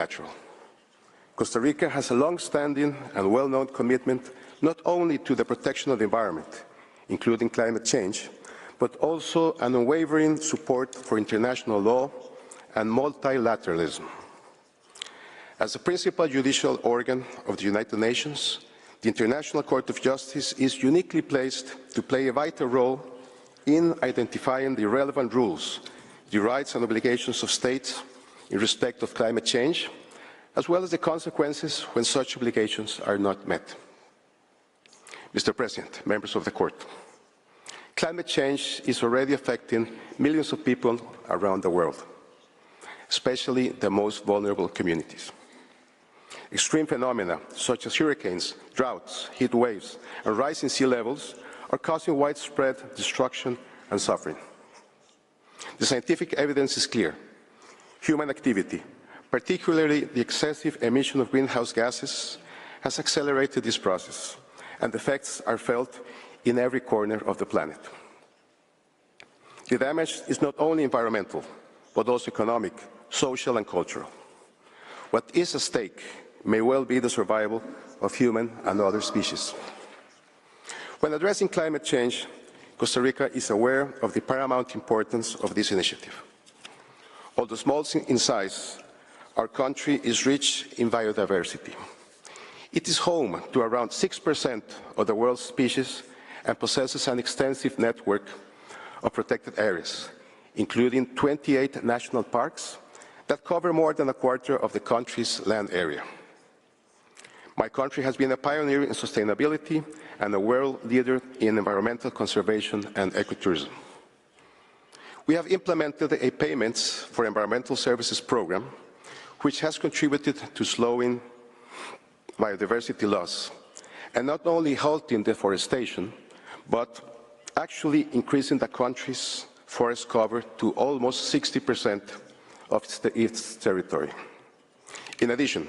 natural. Costa Rica has a long-standing and well-known commitment not only to the protection of the environment, including climate change, but also an unwavering support for international law and multilateralism. As the principal judicial organ of the United Nations, the International Court of Justice is uniquely placed to play a vital role in identifying the relevant rules, the rights and obligations of states in respect of climate change, as well as the consequences when such obligations are not met. Mr. President, members of the Court, climate change is already affecting millions of people around the world, especially the most vulnerable communities. Extreme phenomena such as hurricanes, droughts, heat waves, and rising sea levels are causing widespread destruction and suffering. The scientific evidence is clear. Human activity, particularly the excessive emission of greenhouse gases, has accelerated this process, and the effects are felt in every corner of the planet. The damage is not only environmental, but also economic, social, and cultural. What is at stake may well be the survival of human and other species. When addressing climate change, Costa Rica is aware of the paramount importance of this initiative. Although small in size, our country is rich in biodiversity. It is home to around 6% of the world's species and possesses an extensive network of protected areas, including 28 national parks that cover more than a quarter of the country's land area. My country has been a pioneer in sustainability and a world leader in environmental conservation and ecotourism. We have implemented a payments for environmental services program, which has contributed to slowing biodiversity loss, and not only halting deforestation, but actually increasing the country's forest cover to almost 60% of its territory. In addition,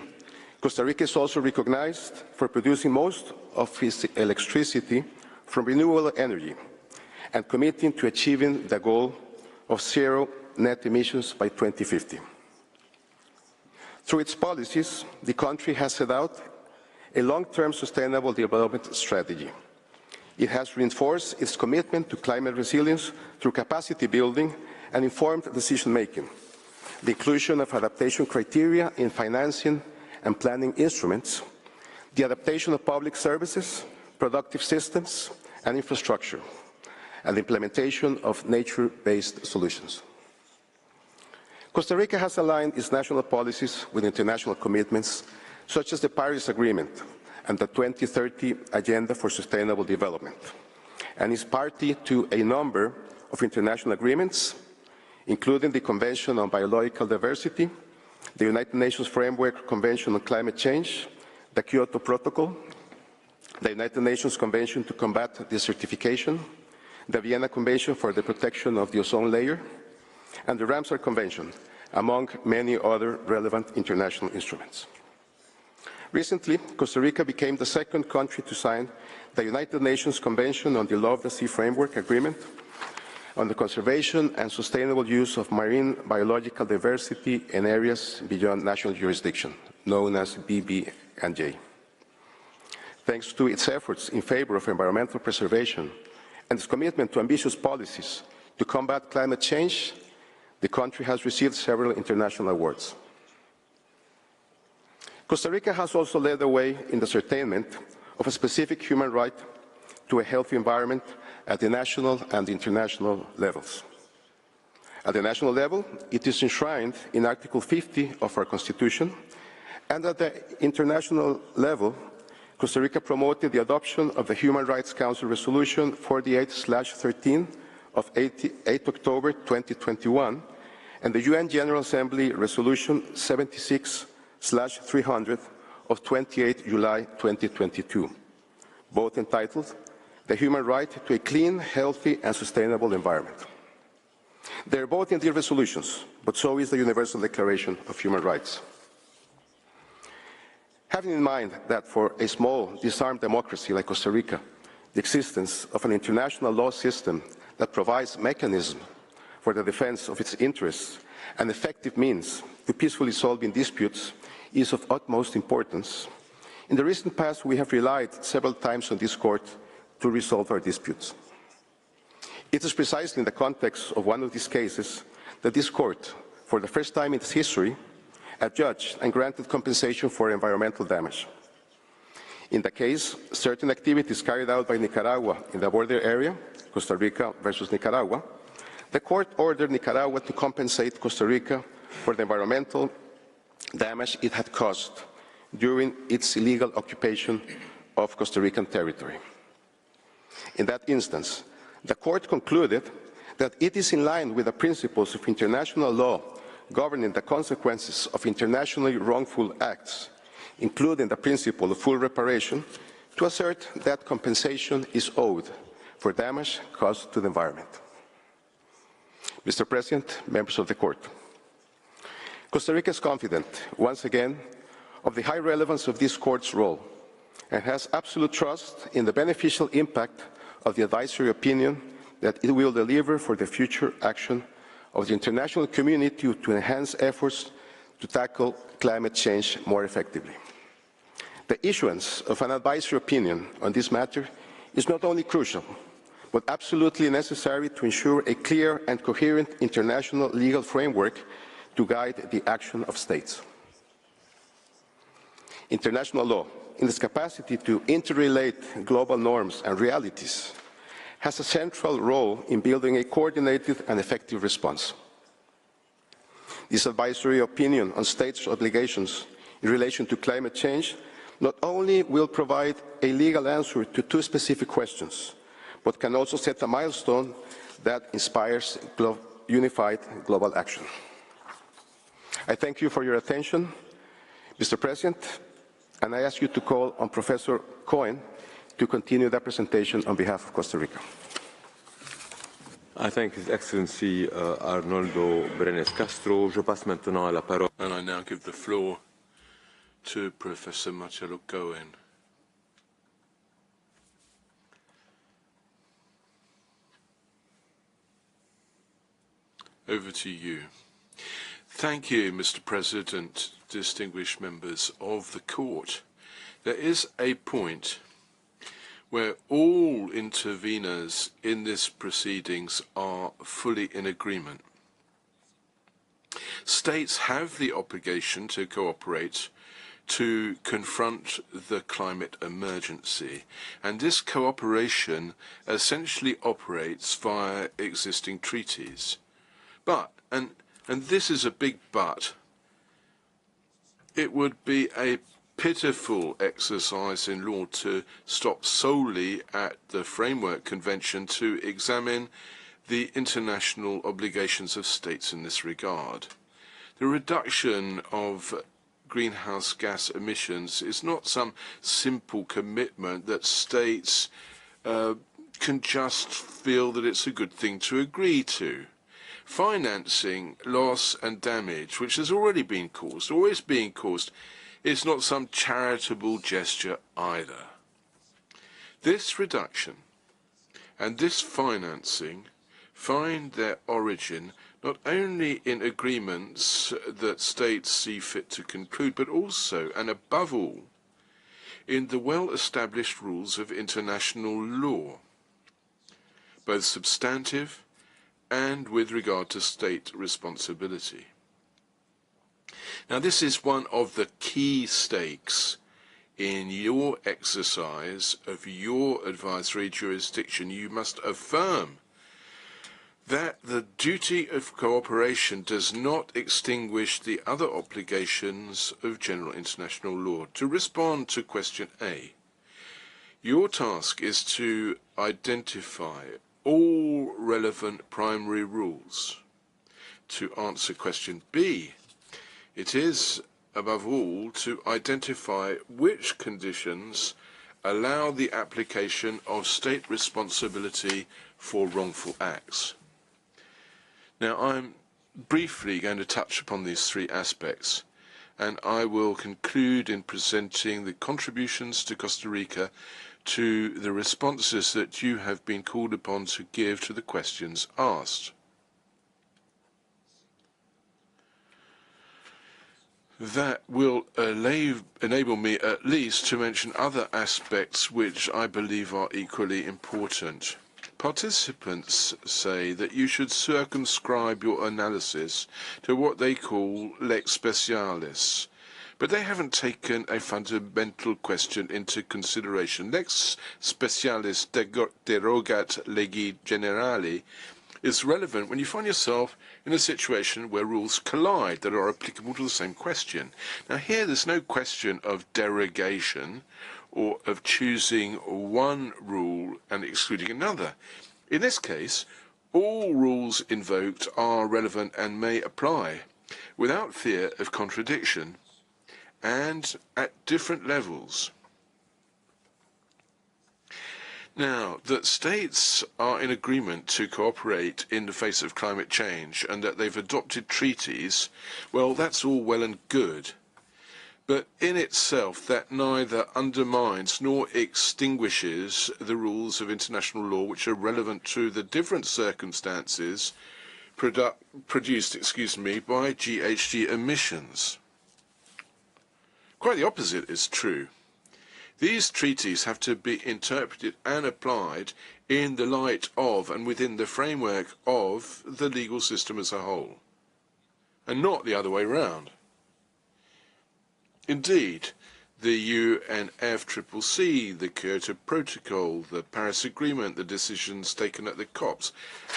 Costa Rica is also recognized for producing most of its electricity from renewable energy and committing to achieving the goal of zero net emissions by 2050. Through its policies, the country has set out a long-term sustainable development strategy. It has reinforced its commitment to climate resilience through capacity building and informed decision-making, the inclusion of adaptation criteria in financing and planning instruments, the adaptation of public services, productive systems, and infrastructure, and the implementation of nature-based solutions. Costa Rica has aligned its national policies with international commitments, such as the Paris Agreement and the 2030 Agenda for Sustainable Development, and is party to a number of international agreements, including the Convention on Biological Diversity, the United Nations Framework Convention on Climate Change, the Kyoto Protocol, the United Nations Convention to Combat Desertification, the Vienna Convention for the Protection of the Ozone Layer, and the Ramsar Convention, among many other relevant international instruments. Recently, Costa Rica became the second country to sign the United Nations Convention on the Law of the Sea Framework Agreement on the conservation and sustainable use of marine biological diversity in areas beyond national jurisdiction, known as BBNJ. Thanks to its efforts in favor of environmental preservation and its commitment to ambitious policies to combat climate change, the country has received several international awards. Costa Rica has also led the way in the attainment of a specific human right to a healthy environment at the national and international levels. At the national level, it is enshrined in Article 50 of our Constitution, and at the international level, Costa Rica promoted the adoption of the Human Rights Council Resolution 48/13 of 8 October 2021 and the UN General Assembly Resolution 76/300 of 28 July 2022, both entitled The Human Right to a Clean, Healthy and Sustainable Environment. They are both indeed resolutions, but so is the Universal Declaration of Human Rights. Having in mind that for a small, disarmed democracy like Costa Rica, the existence of an international law system that provides mechanisms for the defense of its interests and effective means to peacefully solving disputes is of utmost importance. In the recent past, we have relied several times on this court to resolve our disputes. It is precisely in the context of one of these cases that this court, for the first time in its history, adjudged and granted compensation for environmental damage. In the case, certain activities carried out by Nicaragua in the border area, Costa Rica versus Nicaragua, the court ordered Nicaragua to compensate Costa Rica for the environmental damage it had caused during its illegal occupation of Costa Rican territory. In that instance, the court concluded that it is in line with the principles of international law governing the consequences of internationally wrongful acts, including the principle of full reparation, to assert that compensation is owed for damage caused to the environment. Mr. President, members of the Court, Costa Rica is confident, once again, of the high relevance of this Court's role and has absolute trust in the beneficial impact of the advisory opinion that it will deliver for the future action of the international community to enhance efforts to tackle climate change more effectively. The issuance of an advisory opinion on this matter is not only crucial, but absolutely necessary to ensure a clear and coherent international legal framework to guide the action of states. International law, in its capacity to interrelate global norms and realities, has a central role in building a coordinated and effective response. This advisory opinion on states' obligations in relation to climate change not only will provide a legal answer to two specific questions, but can also set a milestone that inspires unified global action. I thank you for your attention, Mr. President, and I ask you to call on Professor Cohen to continue the presentation on behalf of Costa Rica. I thank His Excellency Arnoldo Brenes Castro. Je passe maintenant la parole. And I now give the floor to Professor Marcelo Cohen. Over to you. Thank you, Mr. President, distinguished members of the Court. There is a point where all interveners in this proceedings are fully in agreement. States have the obligation to cooperate to confront the climate emergency, and this cooperation essentially operates via existing treaties. But, and this is a big but, it would be a pitiful exercise in law to stop solely at the Framework Convention to examine the international obligations of states in this regard. The reduction of greenhouse gas emissions is not some simple commitment that states can just feel that it's a good thing to agree to. Financing loss and damage, which has already been caused, always being caused, is not some charitable gesture either. This reduction and this financing find their origin not only in agreements that states see fit to conclude, but also, and above all, in the well-established rules of international law, both substantive and with regard to state responsibility. Now, this is one of the key stakes in your exercise of your advisory jurisdiction. You must affirm that the duty of cooperation does not extinguish the other obligations of general international law. To respond to question A, your task is to identify all relevant primary rules. To answer question B, it is, above all, to identify which conditions allow the application of state responsibility for wrongful acts. Now, I'm briefly going to touch upon these three aspects, and I will conclude in presenting the contributions to Costa Rica to the responses that you have been called upon to give to the questions asked. That will enable me at least to mention other aspects which I believe are equally important. Participants say that you should circumscribe your analysis to what they call lex specialis, but they haven't taken a fundamental question into consideration. Lex specialis derogat legi generali is relevant when you find yourself in a situation where rules collide that are applicable to the same question. Now here there's no question of derogation or of choosing one rule and excluding another. In this case, all rules invoked are relevant and may apply without fear of contradiction and at different levels. Now, that states are in agreement to cooperate in the face of climate change and that they've adopted treaties, well, that's all well and good. But in itself, that neither undermines nor extinguishes the rules of international law which are relevant to the different circumstances produced by GHG emissions. Quite the opposite is true. These treaties have to be interpreted and applied in the light of and within the framework of the legal system as a whole, and not the other way round. Indeed, the UNFCCC, the Kyoto Protocol, the Paris Agreement, the decisions taken at the COPs,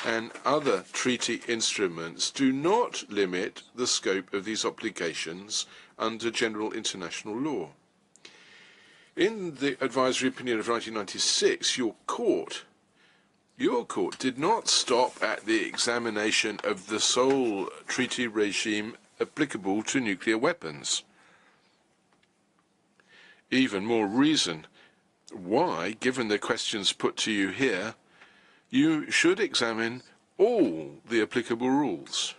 and other treaty instruments do not limit the scope of these obligations under general international law. In the advisory opinion of 1996, your court did not stop at the examination of the sole treaty regime applicable to nuclear weapons. Even more reason why, given the questions put to you here, you should examine all the applicable rules.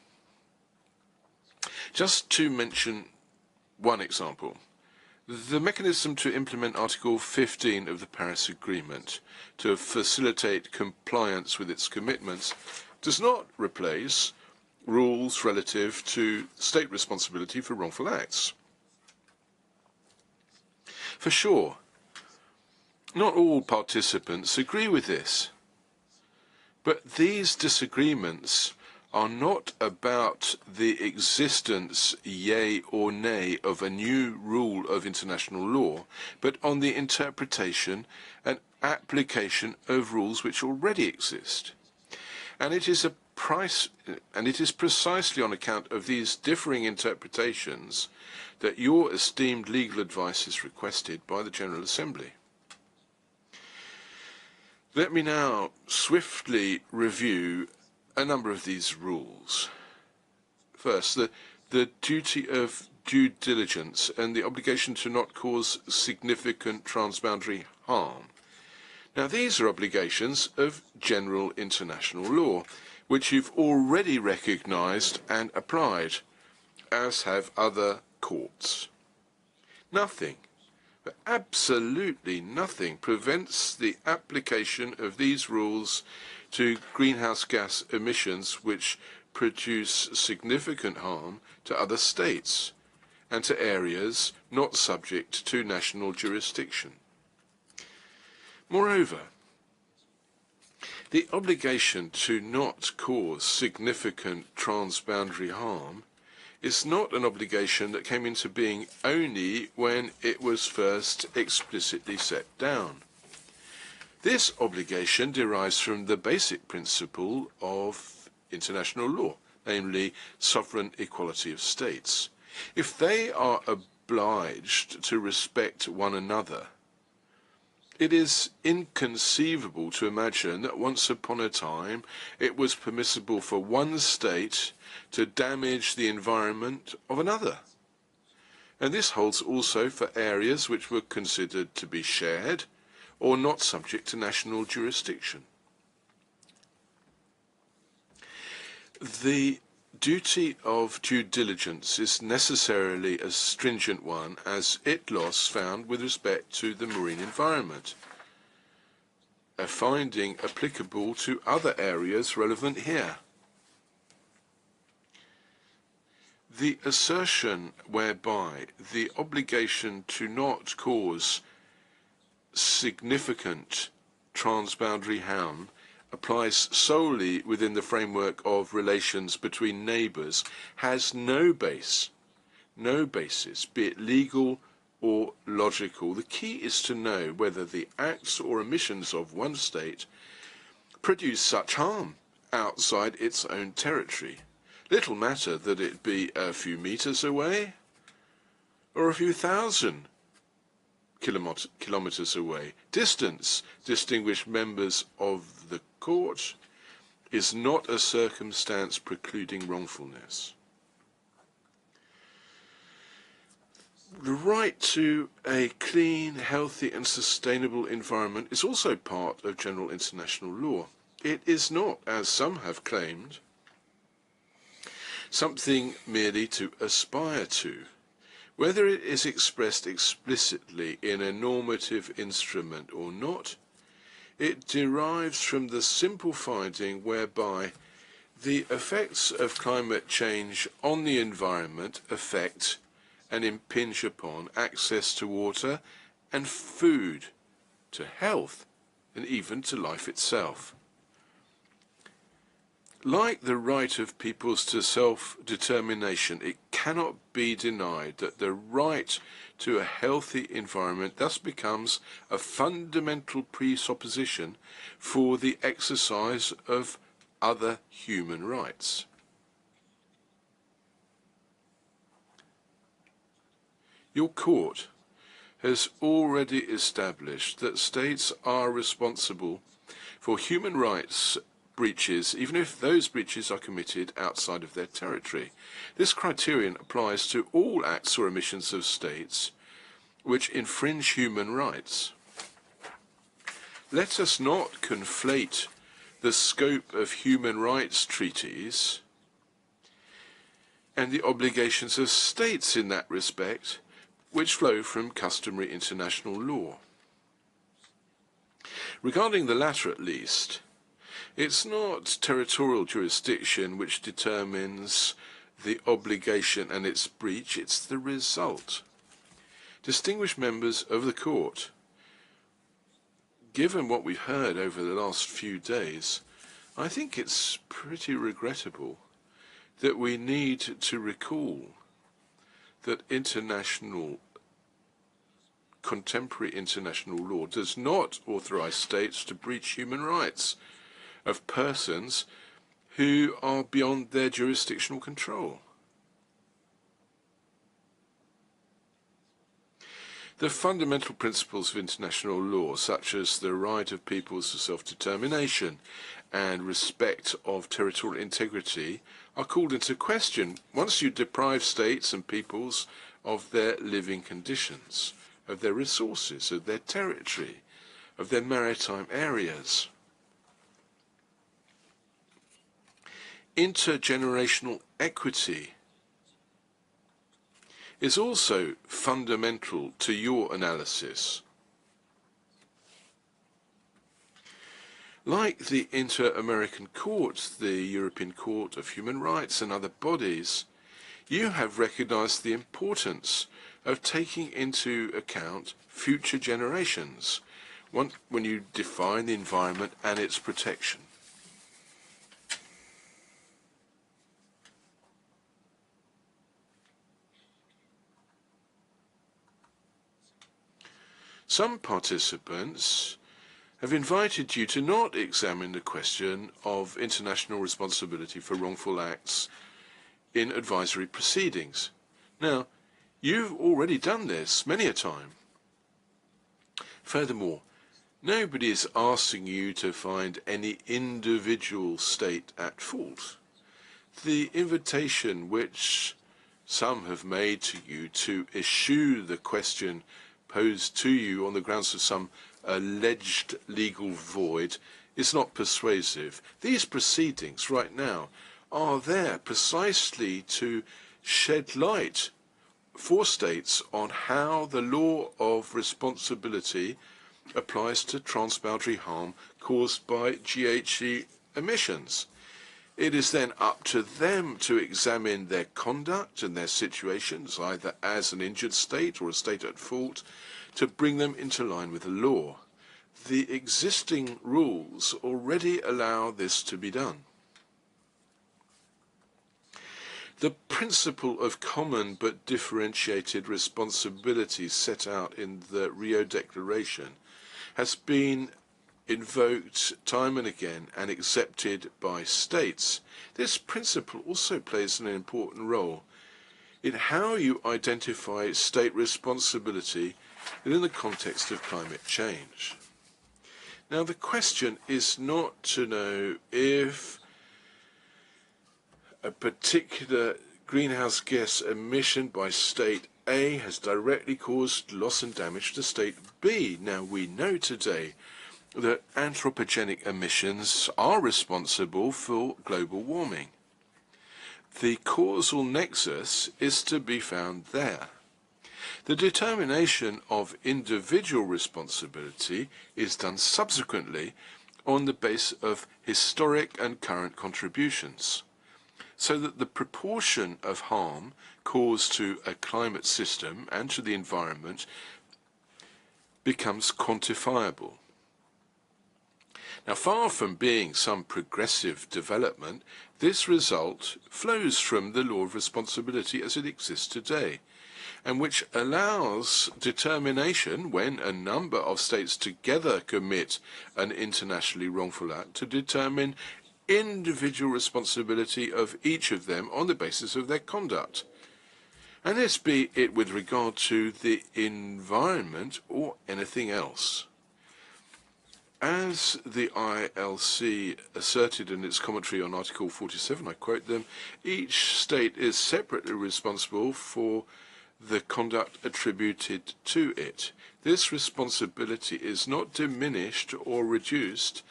Just to mention one example. The mechanism to implement Article 15 of the Paris Agreement to facilitate compliance with its commitments does not replace rules relative to state responsibility for wrongful acts. For sure, not all participants agree with this, but these disagreements are not about the existence, yea or nay, of a new rule of international law, but on the interpretation and application of rules which already exist. And it is precisely on account of these differing interpretations that your esteemed legal advice is requested by the General Assembly. Let me now swiftly review a number of these rules. First, the duty of due diligence and the obligation to not cause significant transboundary harm. Now, these are obligations of general international law, which you've already recognized and applied, as have other courts. Nothing, but absolutely nothing, prevents the application of these rules to greenhouse gas emissions which produce significant harm to other states and to areas not subject to national jurisdiction. Moreover, the obligation to not cause significant transboundary harm is not an obligation that came into being only when it was first explicitly set down. This obligation derives from the basic principle of international law, namely sovereign equality of states. If they are obliged to respect one another, it is inconceivable to imagine that once upon a time it was permissible for one state to damage the environment of another. And this holds also for areas which were considered to be shared or not subject to national jurisdiction. The duty of due diligence is necessarily a stringent one, as ITLOS found with respect to the marine environment, a finding applicable to other areas relevant here. the assertion whereby the obligation to not cause significant transboundary harm applies solely within the framework of relations between neighbours has no basis, be it legal or logical. The key is to know whether the acts or omissions of one state produce such harm outside its own territory. Little matter that it be a few metres away or a few thousand kilometres away. Distance, distinguished members of the court, is not a circumstance precluding wrongfulness. The right to a clean, healthy and sustainable environment is also part of general international law. It is not, as some have claimed, something merely to aspire to. Whether it is expressed explicitly in a normative instrument or not, it derives from the simple finding whereby the effects of climate change on the environment affect and impinge upon access to water and food, to health, and even to life itself. Like the right of peoples to self-determination, it cannot be denied that the right to a healthy environment thus becomes a fundamental presupposition for the exercise of other human rights. Your court has already established that states are responsible for human rights breaches, even if those breaches are committed outside of their territory. This criterion applies to all acts or omissions of states which infringe human rights. Let us not conflate the scope of human rights treaties and the obligations of states in that respect, which flow from customary international law. Regarding the latter at least, it's not territorial jurisdiction which determines the obligation and its breach, it's the result. Distinguished members of the court, given what we've heard over the last few days, I think it's pretty regrettable that we need to recall that contemporary international law does not authorize states to breach human rights of persons who are beyond their jurisdictional control. The fundamental principles of international law, such as the right of peoples to self-determination and respect of territorial integrity, are called into question once you deprive states and peoples of their living conditions, of their resources, of their territory, of their maritime areas. Intergenerational equity is also fundamental to your analysis. Like the Inter-American Court, the European Court of Human Rights and other bodies, you have recognized the importance of taking into account future generations when you define the environment and its protection. Some participants have invited you to not examine the question of international responsibility for wrongful acts in advisory proceedings. Now, you've already done this many a time. Furthermore, nobody is asking you to find any individual state at fault. The invitation which some have made to you to eschew the question posed to you on the grounds of some alleged legal void is not persuasive. These proceedings right now are there precisely to shed light for states on how the law of responsibility applies to transboundary harm caused by GHG emissions. It is then up to them to examine their conduct and their situations, either as an injured state or a state at fault, to bring them into line with the law. The existing rules already allow this to be done. The principle of common but differentiated responsibilities set out in the Rio Declaration has been invoked time and again and accepted by states. This principle also plays an important role in how you identify state responsibility within the context of climate change. Now, the question is not to know if a particular greenhouse gas emission by state A has directly caused loss and damage to state B. Now, we know today that anthropogenic emissions are responsible for global warming. The causal nexus is to be found there. The determination of individual responsibility is done subsequently on the basis of historic and current contributions, so that the proportion of harm caused to a climate system and to the environment becomes quantifiable. Now, far from being some progressive development, this result flows from the law of responsibility as it exists today, and which allows determination when a number of states together commit an internationally wrongful act to determine individual responsibility of each of them on the basis of their conduct. And this be it with regard to the environment or anything else. As the ILC asserted in its commentary on Article 47, I quote them, each state is separately responsible for the conduct attributed to it. This responsibility is not diminished or reduced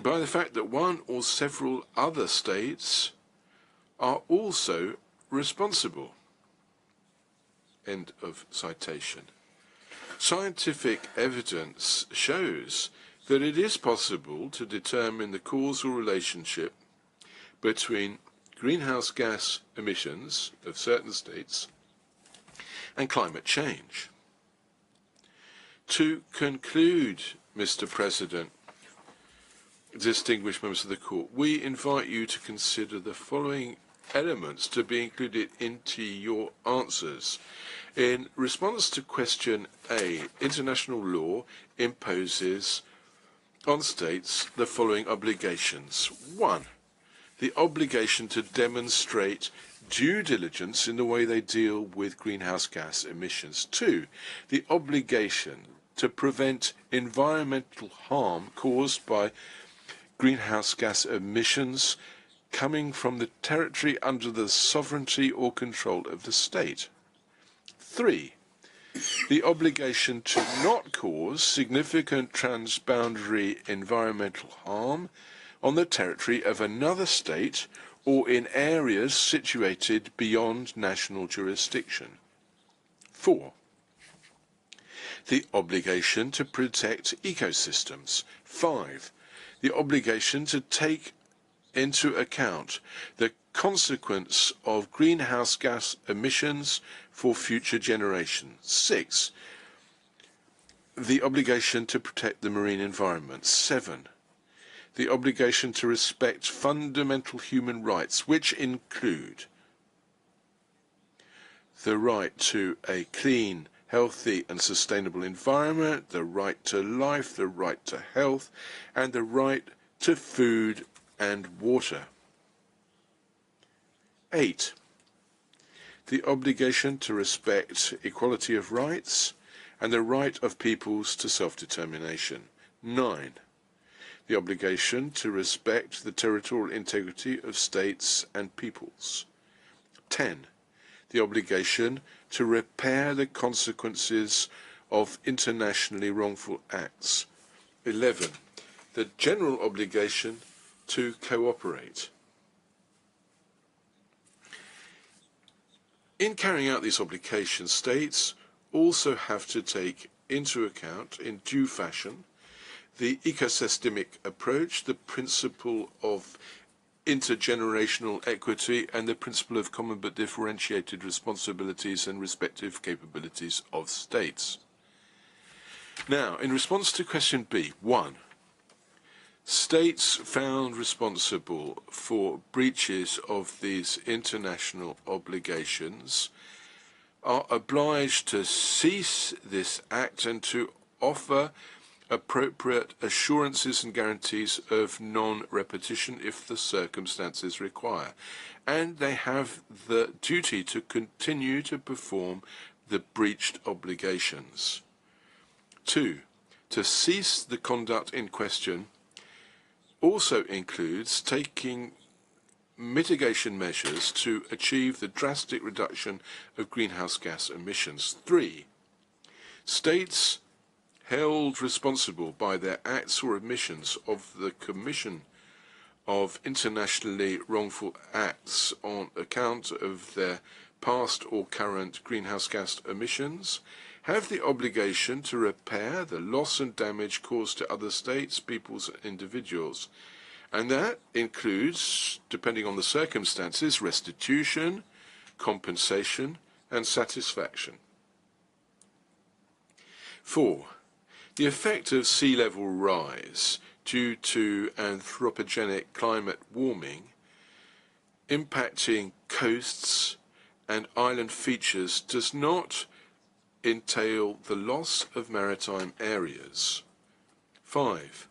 by the fact that one or several other states are also responsible. End of citation. Scientific evidence shows that it is possible to determine the causal relationship between greenhouse gas emissions of certain states and climate change. To conclude, Mr. President, distinguished members of the Court, we invite you to consider the following elements to be included into your answers. In response to question A, international law imposes on states the following obligations. 1. The obligation to demonstrate due diligence in the way they deal with greenhouse gas emissions. 2. The obligation to prevent environmental harm caused by greenhouse gas emissions coming from the territory under the sovereignty or control of the state. 3. The obligation to not cause significant transboundary environmental harm on the territory of another state or in areas situated beyond national jurisdiction. 4. The obligation to protect ecosystems. 5. The obligation to take into account the consequence of greenhouse gas emissions for future generations. 6. The obligation to protect the marine environment. 7. The obligation to respect fundamental human rights, which include the right to a clean, healthy and sustainable environment, the right to life, the right to health, and the right to food and water. 8. The obligation to respect equality of rights and the right of peoples to self-determination. 9. The obligation to respect the territorial integrity of states and peoples. 10. The obligation to repair the consequences of internationally wrongful acts. 11. The general obligation to cooperate. In carrying out these obligations, states also have to take into account in due fashion the ecosystemic approach, the principle of intergenerational equity and the principle of common but differentiated responsibilities and respective capabilities of states. Now, in response to question B, 1. States found responsible for breaches of these international obligations are obliged to cease this act and to offer appropriate assurances and guarantees of non-repetition if the circumstances require. And they have the duty to continue to perform the breached obligations. 2. To cease the conduct in question also includes taking mitigation measures to achieve the drastic reduction of greenhouse gas emissions. 3. States held responsible by their acts or omissions of the commission of internationally wrongful acts on account of their past or current greenhouse gas emissions have the obligation to repair the loss and damage caused to other states, peoples, and individuals. And that includes, depending on the circumstances, restitution, compensation, and satisfaction. 4. The effect of sea level rise due to anthropogenic climate warming impacting coasts and island features does not entail the loss of maritime areas. 5.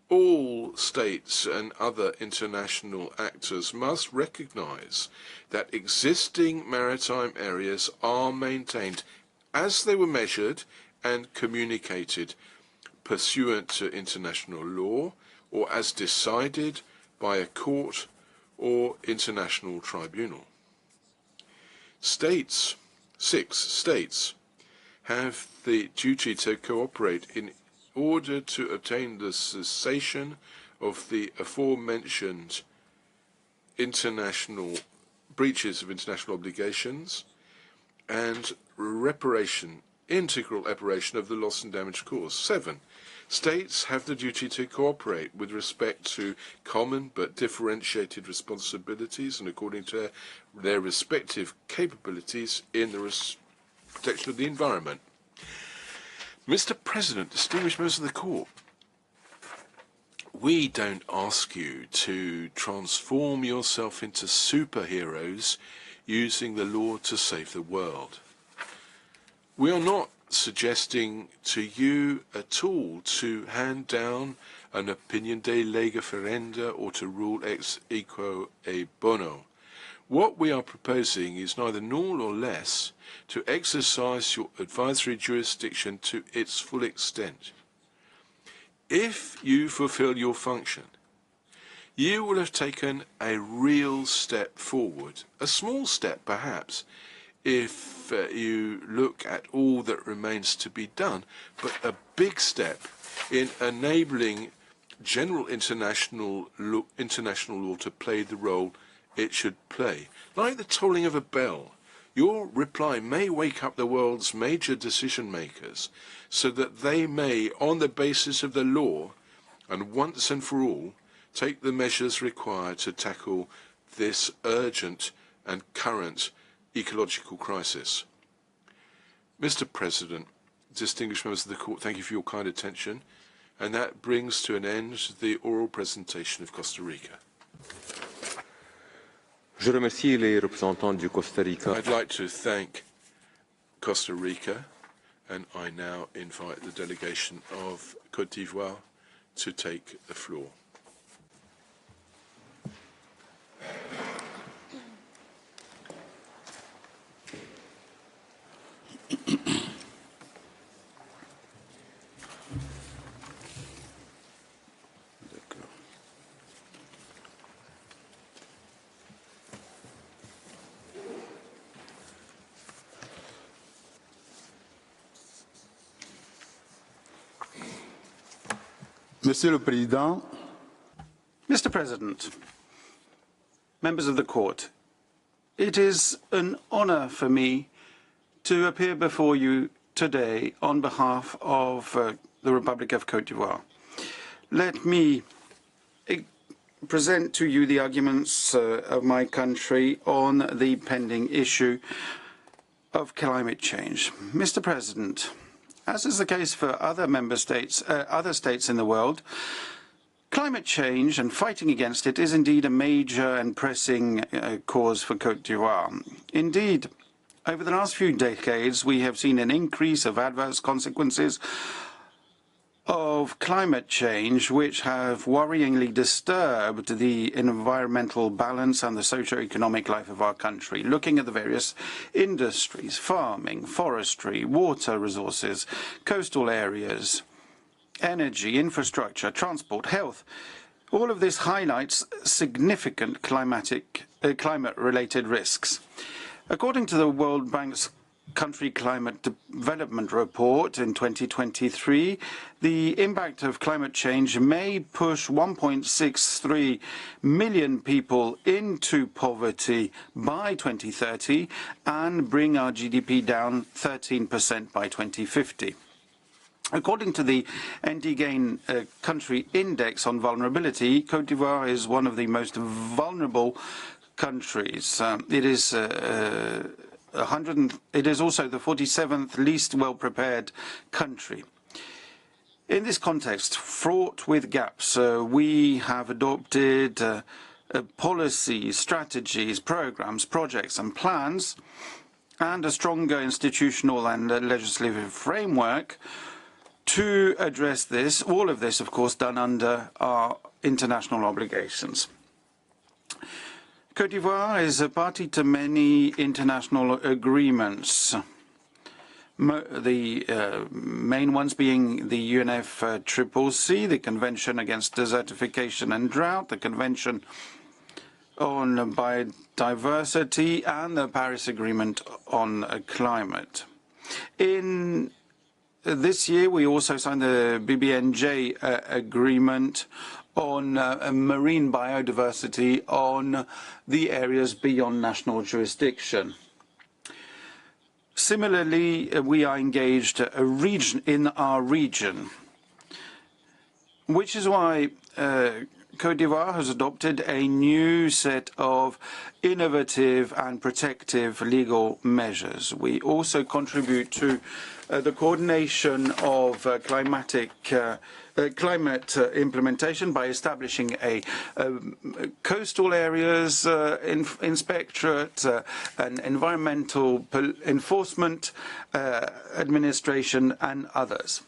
All states and other international actors must recognize that existing maritime areas are maintained as they were measured and communicated pursuant to international law or as decided by a court or international tribunal. 6 states have the duty to cooperate in order to obtain the cessation of the aforementioned international breaches of international obligations and integral reparation of the loss and damage caused. 7. States have the duty to cooperate with respect to common but differentiated responsibilities and according to their respective capabilities in the protection of the environment. Mr. President, distinguished members of the Court, we don't ask you to transform yourself into superheroes using the law to save the world. We are not suggesting to you at all to hand down an opinion de lega ferenda or to rule ex equo e bono. What we are proposing is neither more nor less to exercise your advisory jurisdiction to its full extent. If you fulfill your function, you will have taken a real step forward, a small step perhaps, if you look at all that remains to be done, but a big step in enabling general international law to play the role it should play. Like the tolling of a bell, your reply may wake up the world's major decision makers so that they may, on the basis of the law, and once and for all, take the measures required to tackle this urgent and current ecological crisis. Mr. President, distinguished members of the Court, thank you for your kind attention, and that brings to an end the oral presentation of Costa Rica. Je remercie les représentants du Costa Rica. I'd like to thank Costa Rica, and I now invite the delegation of Côte d'Ivoire to take the floor. Monsieur le Président, Mr. President, members of the Court, it is an honor for me to appear before you today on behalf of the Republic of Côte d'Ivoire. Let me present to you the arguments of my country on the pending issue of climate change. Mr. President, as is the case for other member states, other states in the world, climate change and fighting against it is indeed a major and pressing cause for Côte d'Ivoire. Indeed, over the last few decades, we have seen an increase of adverse consequences of climate change, which have worryingly disturbed the environmental balance and the socio-economic life of our country. Looking at the various industries, farming, forestry, water resources, coastal areas, energy, infrastructure, transport, health, all of this highlights significant climate-related risks. According to the World Bank's Country Climate Development Report in 2023, the impact of climate change may push 1.63 million people into poverty by 2030 and bring our GDP down 13% by 2050. According to the NDGAIN Country Index on Vulnerability, Côte d'Ivoire is one of the most vulnerable countries. It is also the 47th least well-prepared country. In this context, fraught with gaps, we have adopted policies, strategies, programs, projects and plans, and a stronger institutional and legislative framework to address this. All of this, of course, done under our international obligations. Côte d'Ivoire is a party to many international agreements, the main ones being the UNFCCC, the Convention Against Desertification and Drought, the Convention on Biodiversity, and the Paris Agreement on Climate. In this year, we also signed the BBNJ agreement on marine biodiversity on the areas beyond national jurisdiction. Similarly, we are engaged in our region, which is why Côte d'Ivoire has adopted a new set of innovative and protective legal measures. We also contribute to the coordination of climate implementation by establishing a coastal areas inspectorate, an environmental enforcement administration, and others.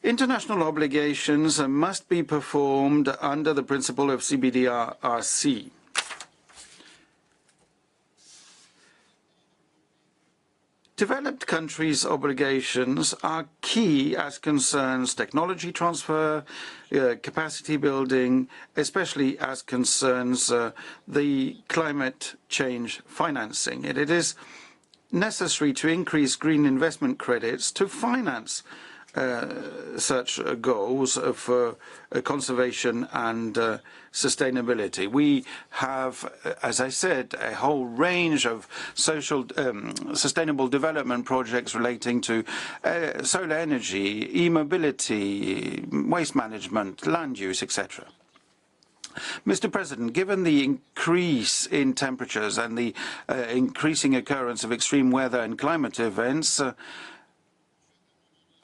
International obligations must be performed under the principle of CBDRC. Developed countries' obligations are key as concerns technology transfer, capacity building, especially as concerns the climate change financing. It is necessary to increase green investment credits to finance such goals for conservation and sustainability. We have, as I said, a whole range of social sustainable development projects relating to solar energy, e-mobility, waste management, land use, etc. Mr. President, given the increase in temperatures and the increasing occurrence of extreme weather and climate events,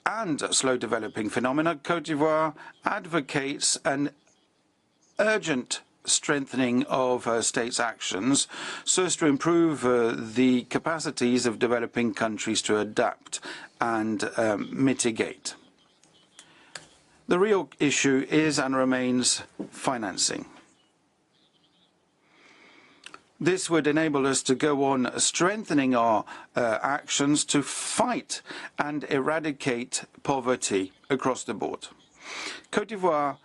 and slow developing phenomena, Côte d'Ivoire advocates an urgent strengthening of states' actions so as to improve the capacities of developing countries to adapt and mitigate. The real issue is and remains financing. This would enable us to go on strengthening our actions to fight and eradicate poverty across the board. Côte d'Ivoire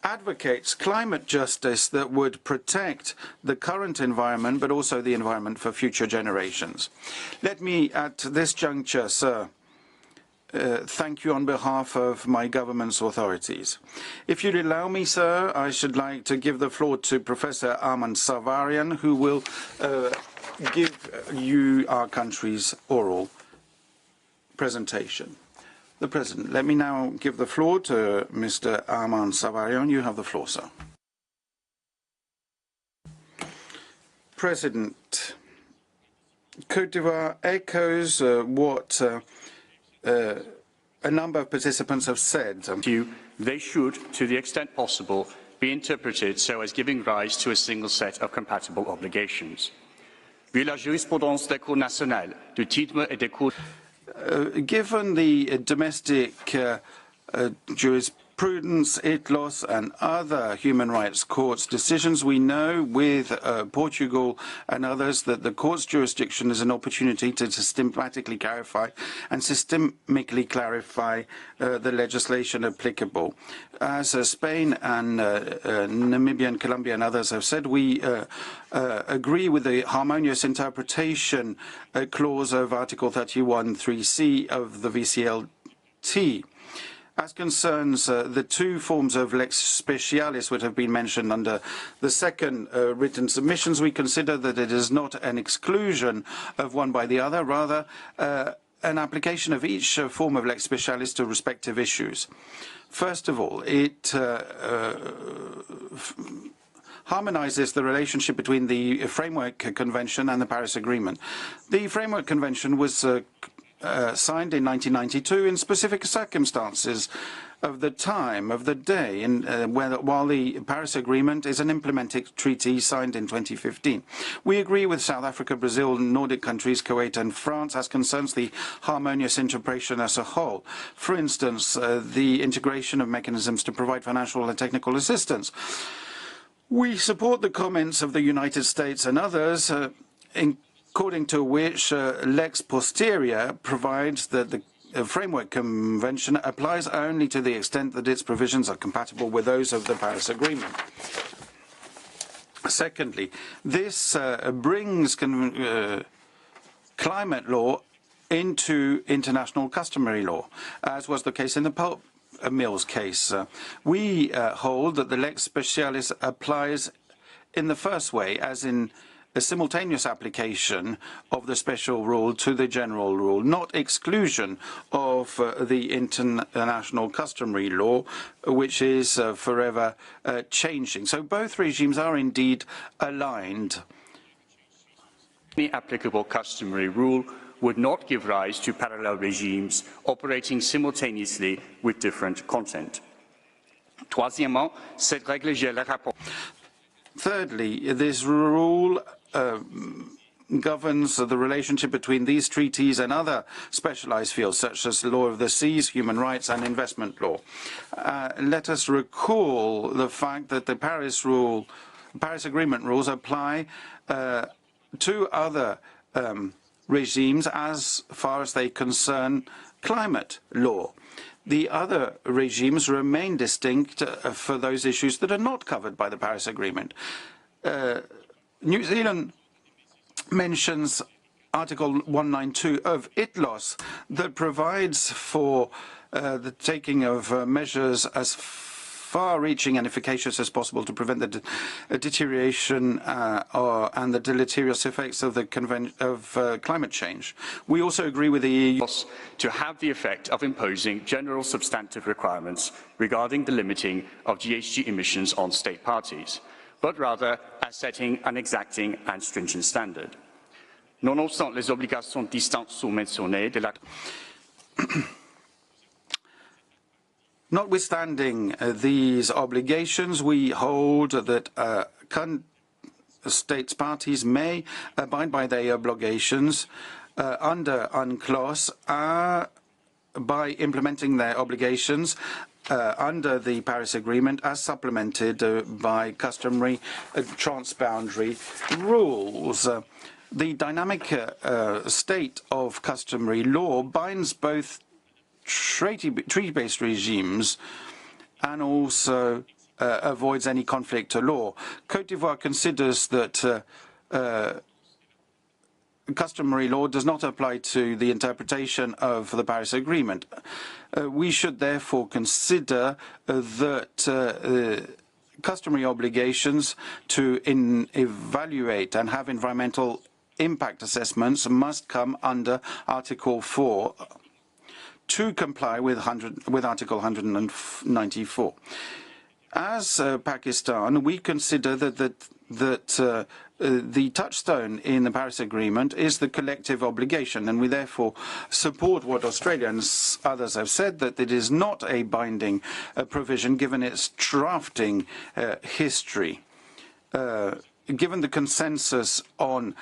advocates climate justice that would protect the current environment, but also the environment for future generations. Let me, at this juncture, sir, thank you on behalf of my government's authorities. If you'd allow me, sir, I should like to give the floor to Professor Armand Savarian, who will give you our country's oral presentation. The President. Let me now give the floor to Mr. Armand Savarian. You have the floor, sir. President, Côte d'Ivoire echoes what a number of participants have said. They should, to the extent possible, be interpreted so as giving rise to a single set of compatible obligations. Vu la jurisprudence des cours nationales, du titre et des cours... Given the domestic jurisprudence, ITLOS and other human rights courts decisions, we know with Portugal and others that the court's jurisdiction is an opportunity to systematically clarify and systemically clarify the legislation applicable. As Spain and Namibia and Colombia and others have said, we agree with the harmonious interpretation clause of Article 31(3)(c) of the VCLT. As concerns the two forms of lex specialis which have been mentioned under the second written submissions, we consider that it is not an exclusion of one by the other, rather an application of each form of lex specialis to respective issues. First of all, it harmonizes the relationship between the Framework Convention and the Paris Agreement. The Framework Convention was signed in 1992 in specific circumstances of the time, of the day, while the Paris Agreement is an implementing treaty signed in 2015. We agree with South Africa, Brazil, Nordic countries, Kuwait and France as concerns the harmonious integration as a whole. For instance, the integration of mechanisms to provide financial and technical assistance. We support the comments of the United States and others, according to which lex posterior provides that the Framework Convention applies only to the extent that its provisions are compatible with those of the Paris Agreement. Secondly, this brings climate law into international customary law, as was the case in the pulp mills case. We hold that the lex specialis applies in the first way, as in a simultaneous application of the special rule to the general rule, not exclusion of the international customary law, which is forever changing. So both regimes are indeed aligned. The applicable customary rule would not give rise to parallel regimes operating simultaneously with different content. Troisièmement, cette règle gère le rapport. Thirdly, this rule governs the relationship between these treaties and other specialized fields, such as law of the seas, human rights, and investment law. Let us recall the fact that the Paris Agreement rules apply to other regimes as far as they concern climate law. The other regimes remain distinct for those issues that are not covered by the Paris Agreement. New Zealand mentions Article 192 of ITLOS that provides for the taking of measures as far-reaching and efficacious as possible to prevent the deterioration and the deleterious effects of the climate change. We also agree with the EU to have the effect of imposing general substantive requirements regarding the limiting of GHG emissions on state parties, but rather as setting an exacting and stringent standard. Nonobstant les obligations distinctes sous-mentionnées de la... Notwithstanding these obligations, we hold that states parties may abide by their obligations under UNCLOS by implementing their obligations under the Paris Agreement as supplemented by customary transboundary rules. The dynamic state of customary law binds both treaty-based regimes and also avoids any conflict to law. Côte d'Ivoire considers that customary law does not apply to the interpretation of the Paris Agreement. We should therefore consider that customary obligations to evaluate and have environmental impact assessments must come under Article 4. to comply with Article 194. As Pakistan, we consider that the touchstone in the Paris Agreement is the collective obligation, and we therefore support what Australia and others have said, that it is not a binding provision given its drafting history. Given the consensus on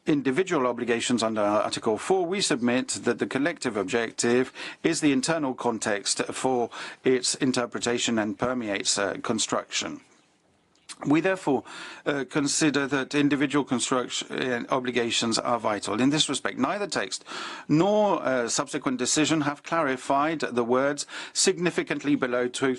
individual obligations under Article 4, we submit that the collective objective is the internal context for its interpretation and permeates construction. We therefore consider that individual construction obligations are vital. In this respect, neither text nor subsequent decision have clarified the words significantly below 2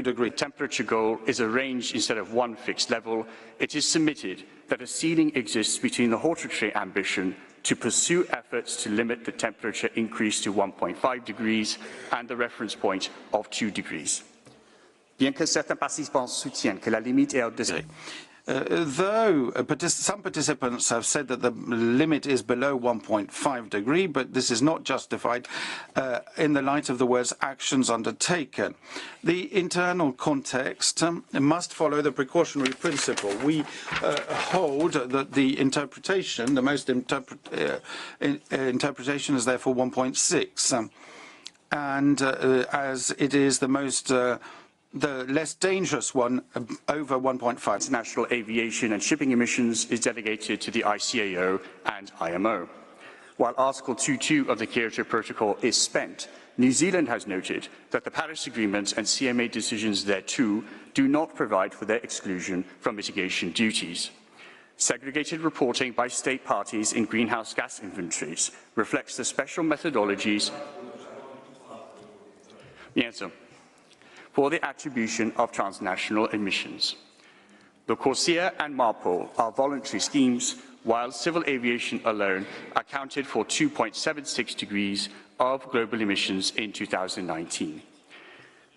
degrees. Temperature goal is a range instead of one fixed level. It is submitted that a ceiling exists between the hortatory ambition to pursue efforts to limit the temperature increase to 1.5 degrees and the reference point of 2 degrees. Bien que certains participants soutiennent que la limite est au-dessus. Though some participants have said that the limit is below 1.5 degrees, but this is not justified in the light of the words actions undertaken. The internal context must follow the precautionary principle. We hold that the interpretation, the most interpretation is therefore 1.6, and as it is the less dangerous one, over 1.5. International aviation and shipping emissions is delegated to the ICAO and IMO. While Article 2.2 of the Kyoto Protocol is spent, New Zealand has noted that the Paris Agreement and CMA decisions thereto do not provide for their exclusion from mitigation duties. Segregated reporting by state parties in greenhouse gas inventories reflects the special methodologies for the attribution of transnational emissions. The CORSIA and MARPOL are voluntary schemes, while civil aviation alone accounted for 2.76 degrees of global emissions in 2019.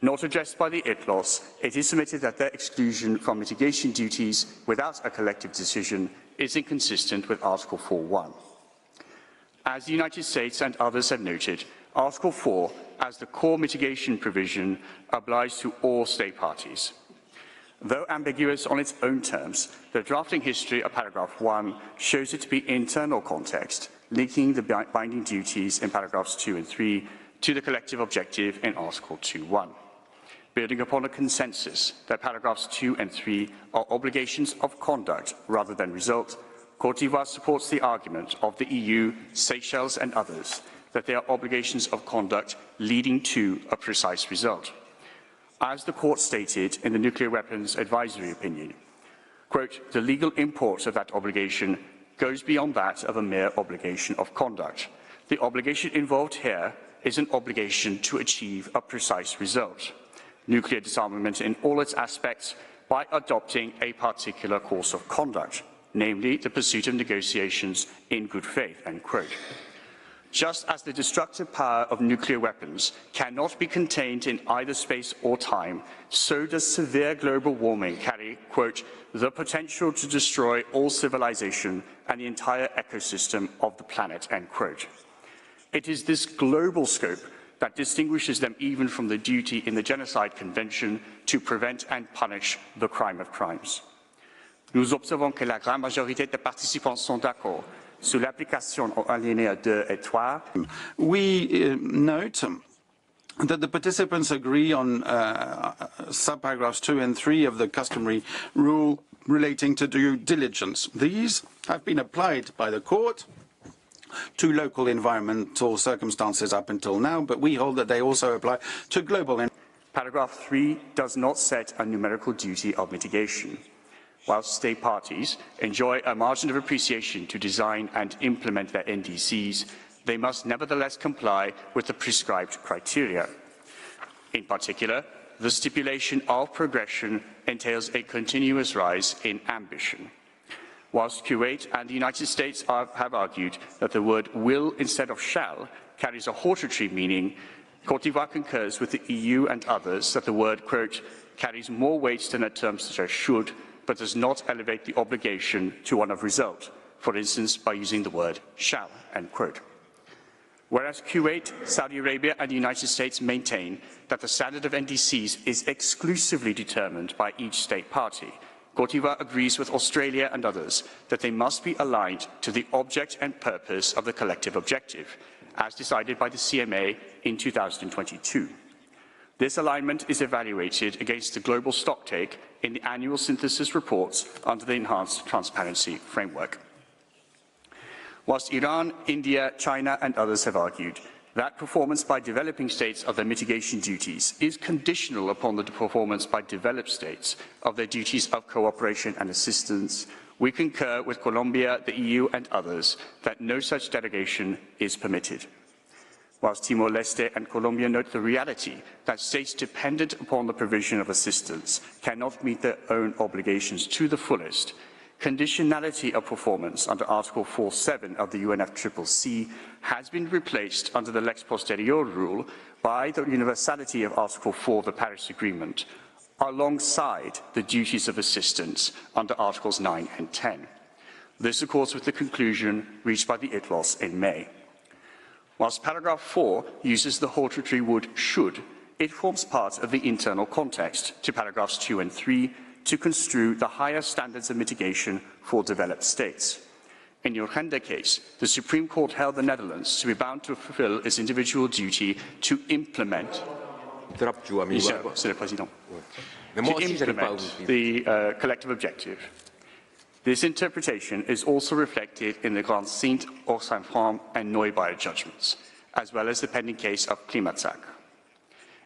Not addressed by the ITLOS, it is submitted that their exclusion from mitigation duties without a collective decision is inconsistent with Article 4.1. As the United States and others have noted, Article 4, as the core mitigation provision, applies to all state parties. Though ambiguous on its own terms, the drafting history of paragraph 1 shows it to be internal context, linking the binding duties in paragraphs 2 and 3 to the collective objective in Article 2.1. Building upon a consensus that paragraphs 2 and 3 are obligations of conduct rather than result, Côte d'Ivoire supports the argument of the EU, Seychelles and others that they are obligations of conduct leading to a precise result. As the court stated in the Nuclear Weapons Advisory Opinion, quote, the legal import of that obligation goes beyond that of a mere obligation of conduct. The obligation involved here is an obligation to achieve a precise result, nuclear disarmament in all its aspects, by adopting a particular course of conduct, namely the pursuit of negotiations in good faith, end quote. Just as the destructive power of nuclear weapons cannot be contained in either space or time, so does severe global warming carry, quote, the potential to destroy all civilization and the entire ecosystem of the planet, end quote. It is this global scope that distinguishes them even from the duty in the Genocide Convention to prevent and punish the crime of crimes. Nous observons que la grande majorité des participants sont d'accord sur l'application aux alinéas 2 et 3. We note that the participants agree on subparagraphs 2 and 3 of the customary rule relating to due diligence. These have been applied by the court to local environmental circumstances up until now, but we hold that they also apply to global. Paragraph 3 does not set a numerical duty of mitigation. While state parties enjoy a margin of appreciation to design and implement their NDCs, they must nevertheless comply with the prescribed criteria. In particular, the stipulation of progression entails a continuous rise in ambition. Whilst Kuwait and the United States have argued that the word will instead of shall carries a hortatory meaning, Côte d'Ivoire concurs with the EU and others that the word, quote, carries more weight than a term such as should, but does not elevate the obligation to one of result, for instance, by using the word shall, end quote. Whereas Kuwait, Saudi Arabia and the United States maintain that the standard of NDCs is exclusively determined by each state party, Côte d'Ivoire agrees with Australia and others that they must be aligned to the object and purpose of the collective objective, as decided by the CMA in 2022. This alignment is evaluated against the global stocktake in the annual synthesis reports under the Enhanced Transparency Framework. Whilst Iran, India, China and others have argued that performance by developing states of their mitigation duties is conditional upon the performance by developed states of their duties of cooperation and assistance, we concur with Colombia, the EU and others that no such derogation is permitted. Whilst Timor-Leste and Colombia note the reality that states dependent upon the provision of assistance cannot meet their own obligations to the fullest, conditionality of performance under Article 4.7 of the UNFCCC has been replaced under the Lex Posterior rule by the universality of Article 4 of the Paris Agreement, alongside the duties of assistance under Articles 9 and 10. This accords with the conclusion reached by the ITLOS in May. Whilst paragraph 4 uses the hortatory word should, it forms part of the internal context to paragraphs 2 and 3 to construe the higher standards of mitigation for developed states. In the Urgenda case, the Supreme Court held the Netherlands to be bound to fulfill its individual duty to implement the collective objective. This interpretation is also reflected in the Grand Sint, Oxfam and Neubayer judgments, as well as the pending case of Klimazack.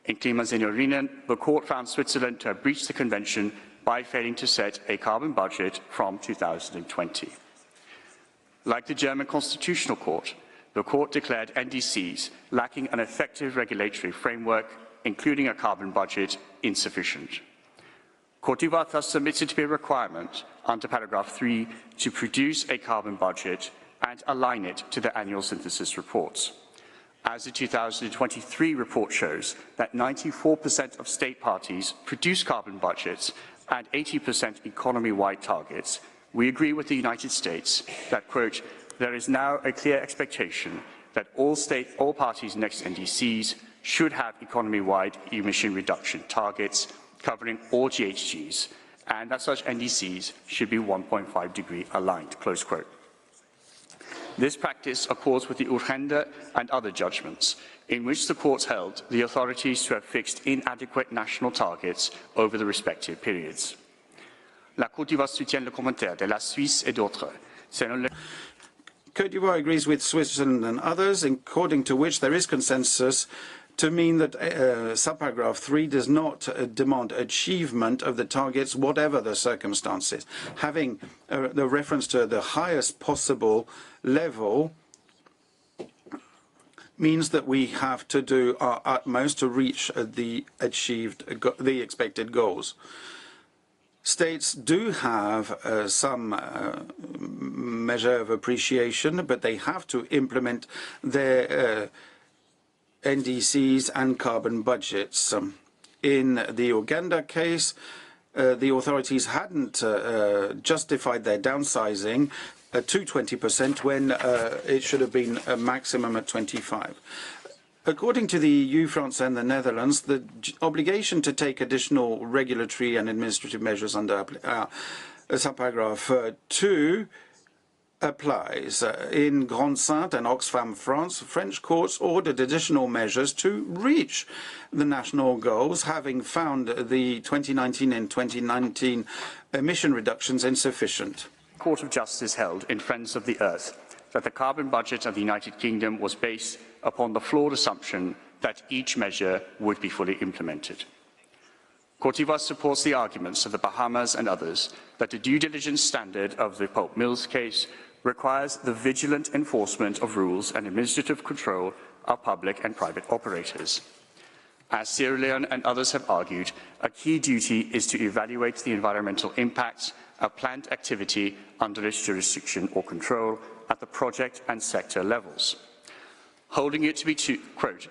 In Klimasenioringen, the court found Switzerland to have breached the convention by failing to set a carbon budget from 2020. Like the German Constitutional Court, the court declared NDCs lacking an effective regulatory framework, including a carbon budget, insufficient. Côte d'Ivoire thus submitted to be a requirement under paragraph 3 to produce a carbon budget and align it to the annual synthesis reports. As the 2023 report shows that 94% of state parties produce carbon budgets and 80% economy-wide targets, we agree with the United States that, quote, there is now a clear expectation that all parties next NDCs should have economy-wide emission reduction targets covering all GHGs, and that such NDCs should be 1.5 degree aligned, close quote. This practice accords with the Urgenda and other judgments, in which the courts held the authorities to have fixed inadequate national targets over the respective periods. La Côte d'Ivoire soutient le commentaire de la Suisse et d'autres. Côte d'Ivoire agrees with Switzerland and others, according to which there is consensus to mean that subparagraph 3 does not demand achievement of the targets, whatever the circumstances. Having the reference to the highest possible level means that we have to do our utmost to reach the expected goals. States do have some measure of appreciation, but they have to implement their NDCs and carbon budgets. In the Uganda case, the authorities hadn't justified their downsizing to 20% when it should have been a maximum at 25%. According to the EU, France and the Netherlands, the obligation to take additional regulatory and administrative measures under subparagraph 2 applies. In Grand Saint and Oxfam, France, French courts ordered additional measures to reach the national goals, having found the 2019 and 2019 emission reductions insufficient. The Court of Justice held in Friends of the Earth that the carbon budget of the United Kingdom was based upon the flawed assumption that each measure would be fully implemented. Côte d'Ivoire supports the arguments of the Bahamas and others that the due diligence standard of the pulp mills case requires the vigilant enforcement of rules and administrative control of public and private operators. As Sierra Leone and others have argued, a key duty is to evaluate the environmental impacts of plant activity under its jurisdiction or control at the project and sector levels, holding it to be, quote,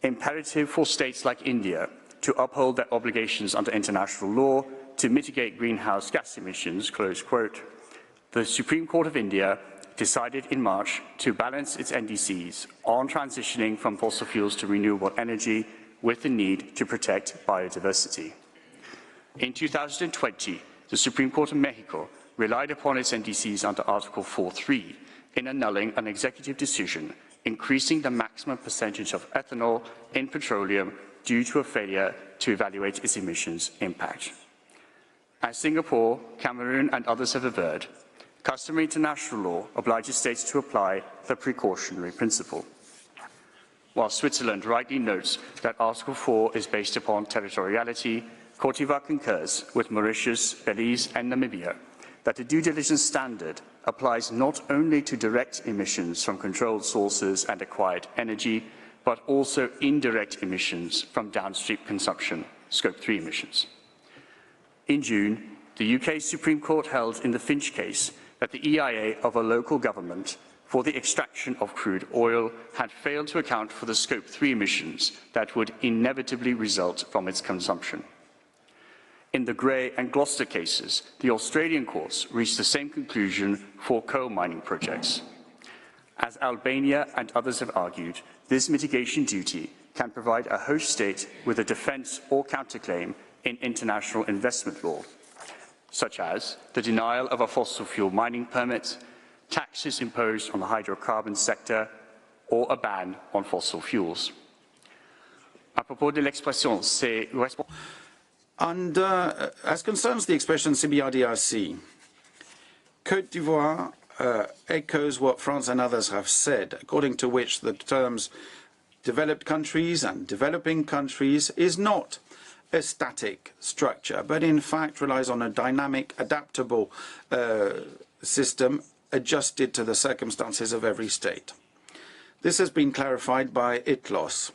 imperative for states like India to uphold their obligations under international law to mitigate greenhouse gas emissions, close quote. The Supreme Court of India decided in March to balance its NDCs on transitioning from fossil fuels to renewable energy with the need to protect biodiversity. In 2020, the Supreme Court of Mexico relied upon its NDCs under Article 4.3 in annulling an executive decision increasing the maximum percentage of ethanol in petroleum due to a failure to evaluate its emissions impact. As Singapore, Cameroon and others have averred, customary international law obliges states to apply the precautionary principle. While Switzerland rightly notes that Article 4 is based upon territoriality, Côte d'Ivoire concurs with Mauritius, Belize and Namibia that the due diligence standard applies not only to direct emissions from controlled sources and acquired energy, but also indirect emissions from downstream consumption, Scope 3 emissions. In June, the UK Supreme Court held in the Finch case that the EIA of a local government for the extraction of crude oil had failed to account for the Scope 3 emissions that would inevitably result from its consumption. In the Grey and Gloucester cases, the Australian courts reached the same conclusion for coal mining projects. As Albania and others have argued, this mitigation duty can provide a host state with a defence or counterclaim in international investment law, such as the denial of a fossil fuel mining permit, taxes imposed on the hydrocarbon sector, or a ban on fossil fuels. À propos de l'expression, c'est as concerns the expression CBRDRC, Côte d'Ivoire echoes what France and others have said, according to which the terms developed countries and developing countries is not a static structure, but in fact relies on a dynamic, adaptable system adjusted to the circumstances of every state. This has been clarified by ITLOS.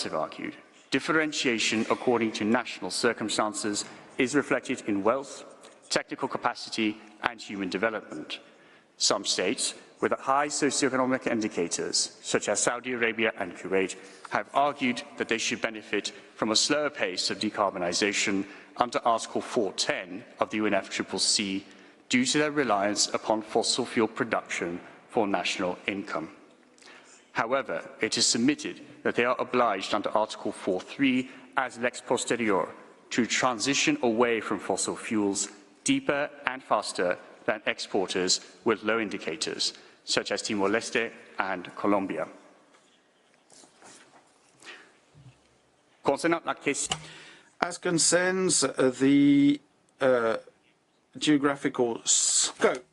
Have argued. Differentiation according to national circumstances is reflected in wealth, technical capacity and human development. Some states with high socioeconomic indicators, such as Saudi Arabia and Kuwait, have argued that they should benefit from a slower pace of decarbonisation under Article 410 of the UNFCCC due to their reliance upon fossil fuel production for national income. However, it is submitted that they are obliged under Article 4.3 as lex posterior to transition away from fossil fuels deeper and faster than exporters with low indicators, such as Timor-Leste and Colombia. As concerns the geographical scope,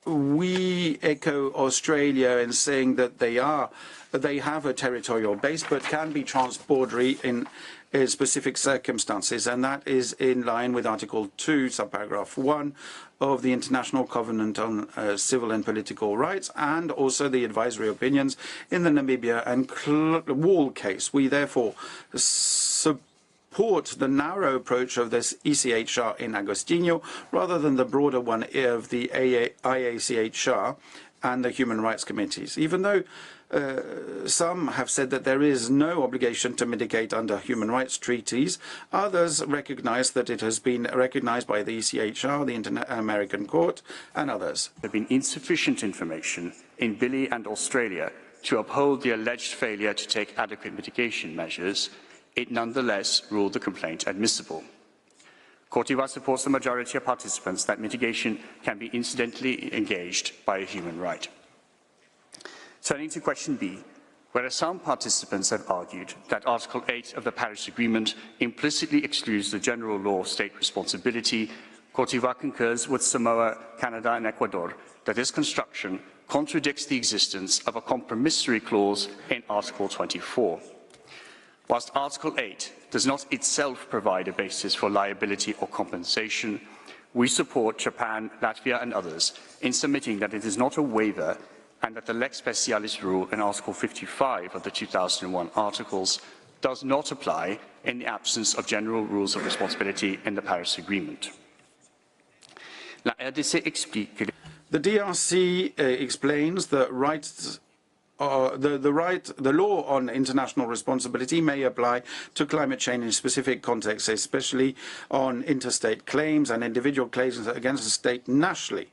we echo Australia in saying that they have a territorial base but can be transborder in specific circumstances, and that is in line with Article 2, subparagraph 1 of the International Covenant on Civil and Political Rights, and also the advisory opinions in the Namibia and Wall case. We therefore support the narrow approach of this ECHR in Agostinho rather than the broader one of the IACHR and the Human Rights Committees. Even though some have said that there is no obligation to mitigate under human rights treaties, others recognize that it has been recognized by the ECHR, the Inter-American Court, and others. There has been insufficient information in Billy and Australia to uphold the alleged failure to take adequate mitigation measures. It nonetheless ruled the complaint admissible. Côte d'Ivoire supports the majority of participants that mitigation can be incidentally engaged by a human right. Turning to question B, whereas some participants have argued that Article 8 of the Paris Agreement implicitly excludes the general law of state responsibility, Côte d'Ivoire concurs with Samoa, Canada and Ecuador that this construction contradicts the existence of a compromissory clause in Article 24. Whilst Article 8 does not itself provide a basis for liability or compensation, we support Japan, Latvia and others in submitting that it is not a waiver and that the lex specialis rule in Article 55 of the 2001 Articles does not apply in the absence of general rules of responsibility in the Paris Agreement. La RDC explique que the DRC explains that rights the law on international responsibility may apply to climate change in specific contexts, especially on interstate claims and individual claims against the state nationally,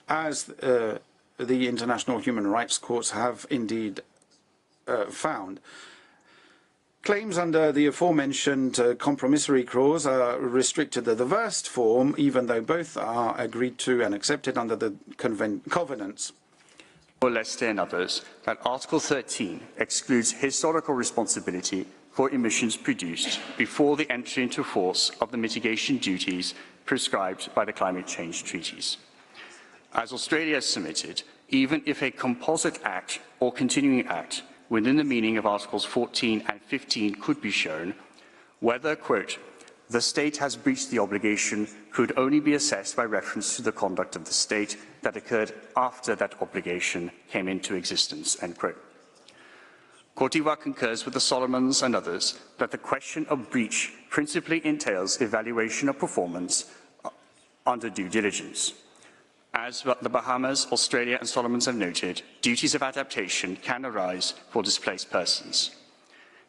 as the international human rights courts have indeed found. Claims under the aforementioned compromissory clause are restricted to the first form, even though both are agreed to and accepted under the covenants. Leste and others, that Article 13 excludes historical responsibility for emissions produced before the entry into force of the mitigation duties prescribed by the climate change treaties. As Australia has submitted, even if a composite act or continuing act within the meaning of Articles 14 and 15 could be shown, whether, quote, the state has breached the obligation could only be assessed by reference to the conduct of the state that occurred after that obligation came into existence, end quote. Côte d'Ivoire concurs with the Solomons and others that the question of breach principally entails evaluation of performance under due diligence. As the Bahamas, Australia and Solomons have noted, duties of adaptation can arise for displaced persons.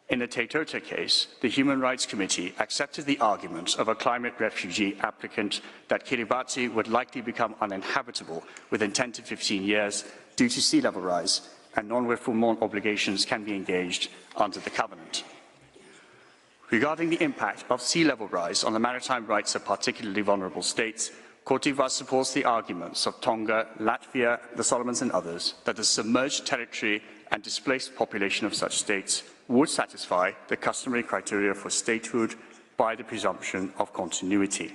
In the Teitota case, the Human Rights Committee accepted the argument of a climate refugee applicant that Kiribati would likely become uninhabitable within 10 to 15 years due to sea level rise, and non-refoulement obligations can be engaged under the covenant. Regarding the impact of sea level rise on the maritime rights of particularly vulnerable states, Côte d'Ivoire supports the arguments of Tonga, Latvia, the Solomons and others that the submerged territory and displaced population of such states would satisfy the customary criteria for statehood by the presumption of continuity.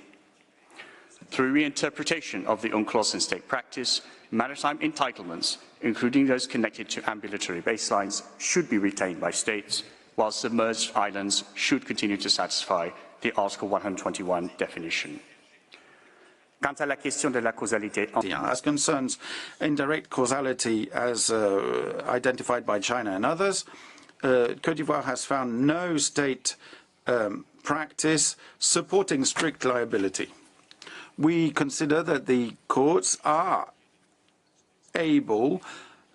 Through reinterpretation of the UNCLOS in state practice, maritime entitlements, including those connected to ambulatory baselines, should be retained by states, while submerged islands should continue to satisfy the Article 121 definition. Quant à la question de la causalité, as concerns indirect causality as identified by China and others, Côte d'Ivoire has found no state practice supporting strict liability. We consider that the courts are able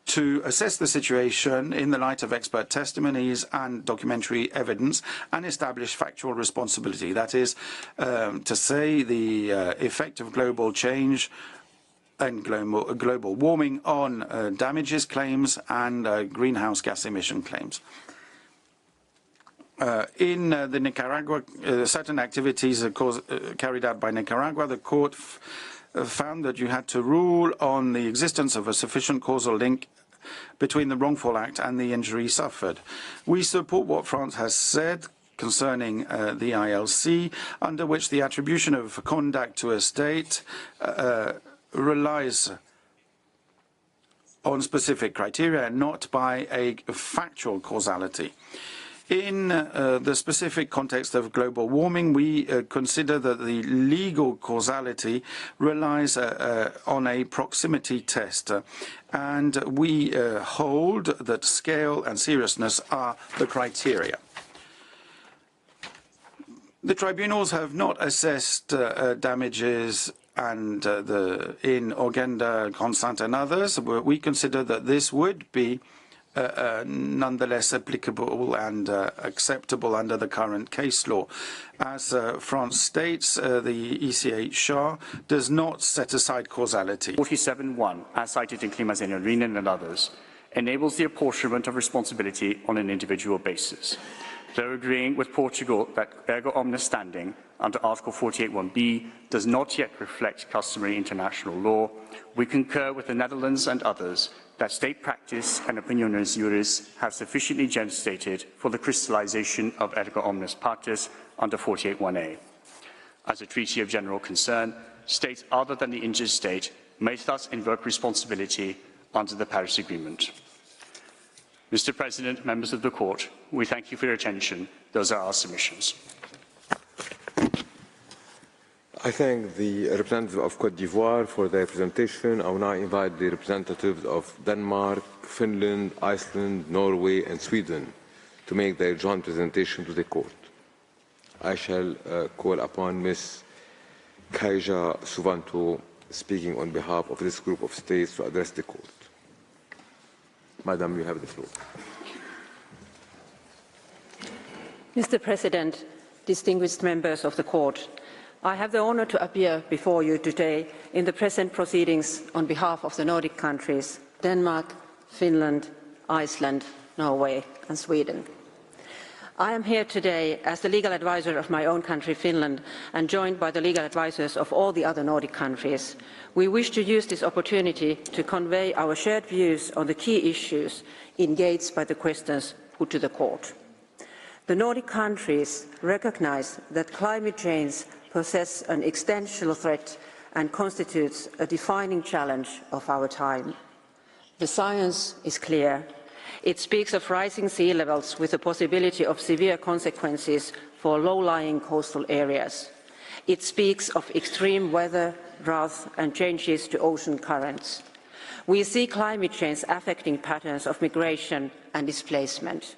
to assess the situation in the light of expert testimonies and documentary evidence and establish factual responsibility. That is to say the effect of global change and global warming on damages claims and greenhouse gas emission claims. In the Nicaragua, certain activities carried out by Nicaragua, the court found that you had to rule on the existence of a sufficient causal link between the wrongful act and the injury suffered. We support what France has said concerning the ILC, under which the attribution of conduct to a state relies on specific criteria and not by a factual causality. In the specific context of global warming, we consider that the legal causality relies on a proximity test, and we hold that scale and seriousness are the criteria. The tribunals have not assessed damages and in Ogenda, Constant and others. We consider that this would be nonetheless applicable and acceptable under the current case law. As France states, the ECHR does not set aside causality. 47.1, as cited in Klimas and others, enables the apportionment of responsibility on an individual basis. Though agreeing with Portugal that erga omnes standing under Article 48.1b does not yet reflect customary international law, we concur with the Netherlands and others that state practice and opiniones juris have sufficiently gestated for the crystallization of erga omnes partes under 48.1a. As a treaty of general concern, states other than the injured state may thus invoke responsibility under the Paris Agreement. Mr. President, members of the Court, we thank you for your attention. Those are our submissions. I thank the representative of Côte d'Ivoire for their presentation. I will now invite the representatives of Denmark, Finland, Iceland, Norway, and Sweden to make their joint presentation to the Court. I shall call upon Ms. Kaija Suvanto, speaking on behalf of this group of states, to address the Court. Madam, you have the floor. Mr. President, distinguished members of the Court, I have the honour to appear before you today in the present proceedings on behalf of the Nordic countries, Denmark, Finland, Iceland, Norway and Sweden. I am here today as the legal advisor of my own country, Finland, and joined by the legal advisors of all the other Nordic countries. We wish to use this opportunity to convey our shared views on the key issues engaged by the questions put to the Court. The Nordic countries recognise that climate change poses an existential threat and constitutes a defining challenge of our time. The science is clear. It speaks of rising sea levels with the possibility of severe consequences for low-lying coastal areas. It speaks of extreme weather, drought and changes to ocean currents. We see climate change affecting patterns of migration and displacement.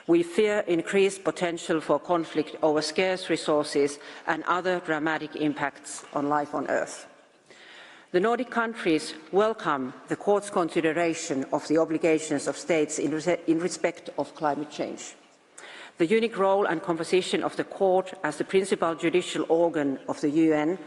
We fear increased potential for conflict over scarce resources and other dramatic impacts on life on Earth. The Nordic countries welcome the Court's consideration of the obligations of states in respect of climate change. The unique role and composition of the Court as the principal judicial organ of the UN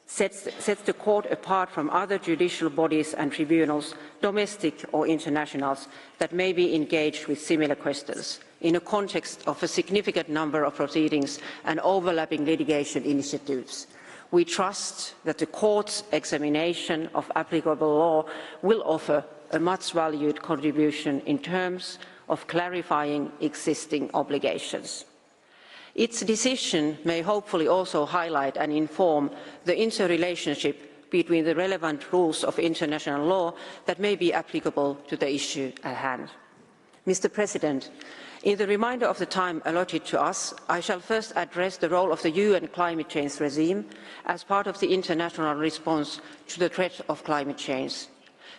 sets the Court apart from other judicial bodies and tribunals, domestic or international, that may be engaged with similar questions in a context of a significant number of proceedings and overlapping litigation initiatives. We trust that the Court's examination of applicable law will offer a much-valued contribution in terms of clarifying existing obligations. Its decision may hopefully also highlight and inform the interrelationship between the relevant rules of international law that may be applicable to the issue at hand. Mr. President, in the remainder of the time allotted to us, I shall first address the role of the UN climate change regime as part of the international response to the threat of climate change.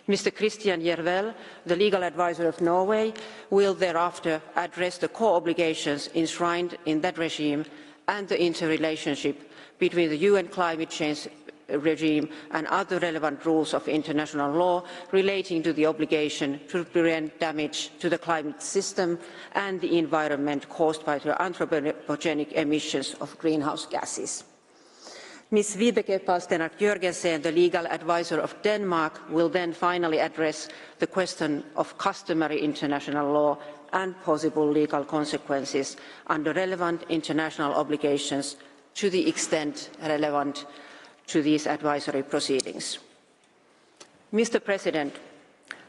Mr. Christian Jervel, the legal advisor of Norway, will thereafter address the core obligations enshrined in that regime and the interrelationship between the UN climate change regime and other relevant rules of international law relating to the obligation to prevent damage to the climate system and the environment caused by the anthropogenic emissions of greenhouse gases. Ms. Vibeke Palstenak Jørgensen, the legal advisor of Denmark, will then finally address the question of customary international law and possible legal consequences under relevant international obligations to the extent relevant to these advisory proceedings. Mr. President,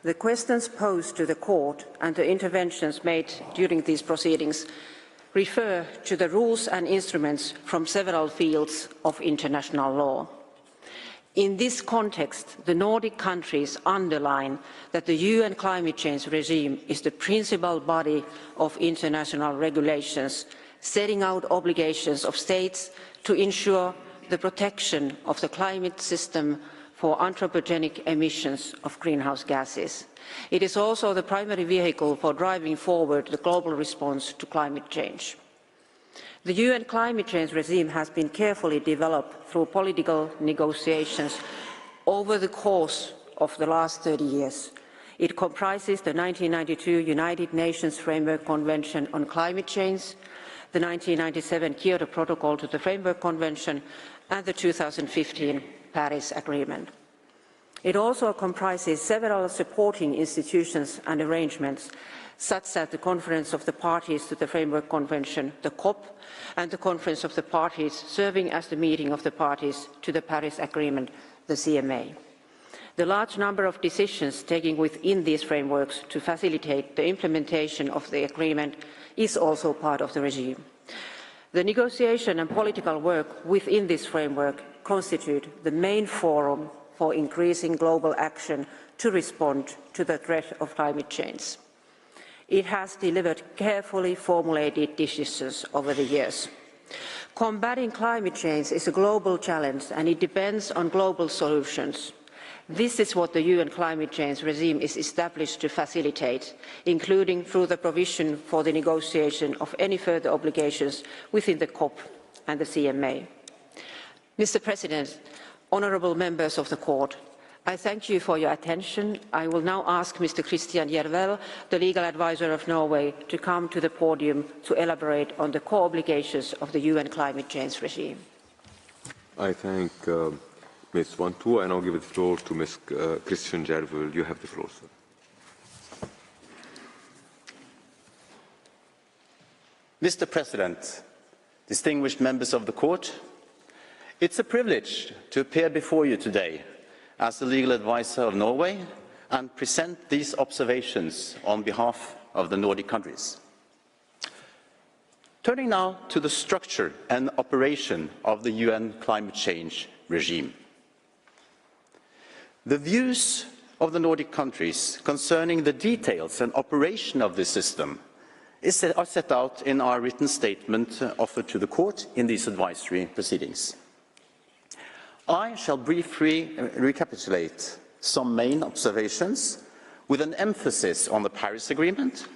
the questions posed to the Court and the interventions made during these proceedings refer to the rules and instruments from several fields of international law. In this context, the Nordic countries underline that the UN climate change regime is the principal body of international regulations, setting out obligations of states to ensure the protection of the climate system for anthropogenic emissions of greenhouse gases. It is also the primary vehicle for driving forward the global response to climate change. The UN climate change regime has been carefully developed through political negotiations over the course of the last 30 years. It comprises the 1992 United Nations Framework Convention on Climate Change, the 1997 Kyoto Protocol to the Framework Convention, and the 2015 Paris Agreement. It also comprises several supporting institutions and arrangements, such as the Conference of the Parties to the Framework Convention, the COP, and the Conference of the Parties serving as the meeting of the parties to the Paris Agreement, the CMA. The large number of decisions taken within these frameworks to facilitate the implementation of the agreement is also part of the regime. The negotiation and political work within this framework constitute the main forum for increasing global action to respond to the threat of climate change. It has delivered carefully formulated decisions over the years. Combating climate change is a global challenge and it depends on global solutions. This is what the UN climate change regime is established to facilitate, including through the provision for the negotiation of any further obligations within the COP and the CMA. Mr. President, honourable members of the Court, I thank you for your attention. I will now ask Mr. Christian Jervel, the legal advisor of Norway, to come to the podium to elaborate on the core obligations of the UN climate change regime. I thank Ms. Wantu, and I'll give the floor to Ms. Christian Jervel. You have the floor, sir. Mr. President, distinguished members of the Court, it's a privilege to appear before you today as the legal advisor of Norway and present these observations on behalf of the Nordic countries. Turning now to the structure and operation of the UN climate change regime. The views of the Nordic countries concerning the details and operation of this system are set out in our written statement offered to the Court in these advisory proceedings. I shall briefly recapitulate some main observations with an emphasis on the Paris Agreement,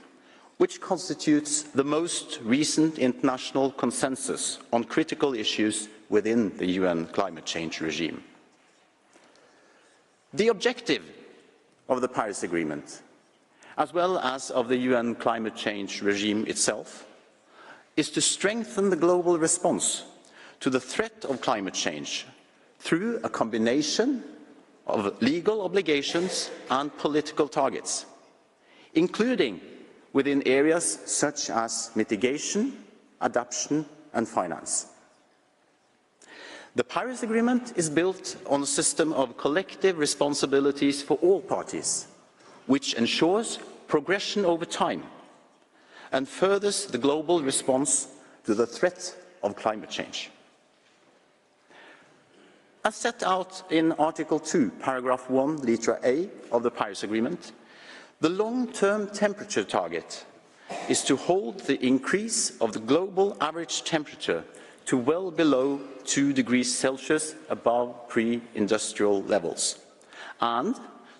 which constitutes the most recent international consensus on critical issues within the UN climate change regime. The objective of the Paris Agreement, as well as of the UN climate change regime itself, is to strengthen the global response to the threat of climate change through a combination of legal obligations and political targets, including within areas such as mitigation, adaptation and finance. The Paris Agreement is built on a system of collective responsibilities for all parties, which ensures progression over time and furthers the global response to the threat of climate change. As set out in Article 2, Paragraph 1, Letter A of the Paris Agreement, the long-term temperature target is to hold the increase of the global average temperature to well below 2 degrees Celsius above pre-industrial levels, and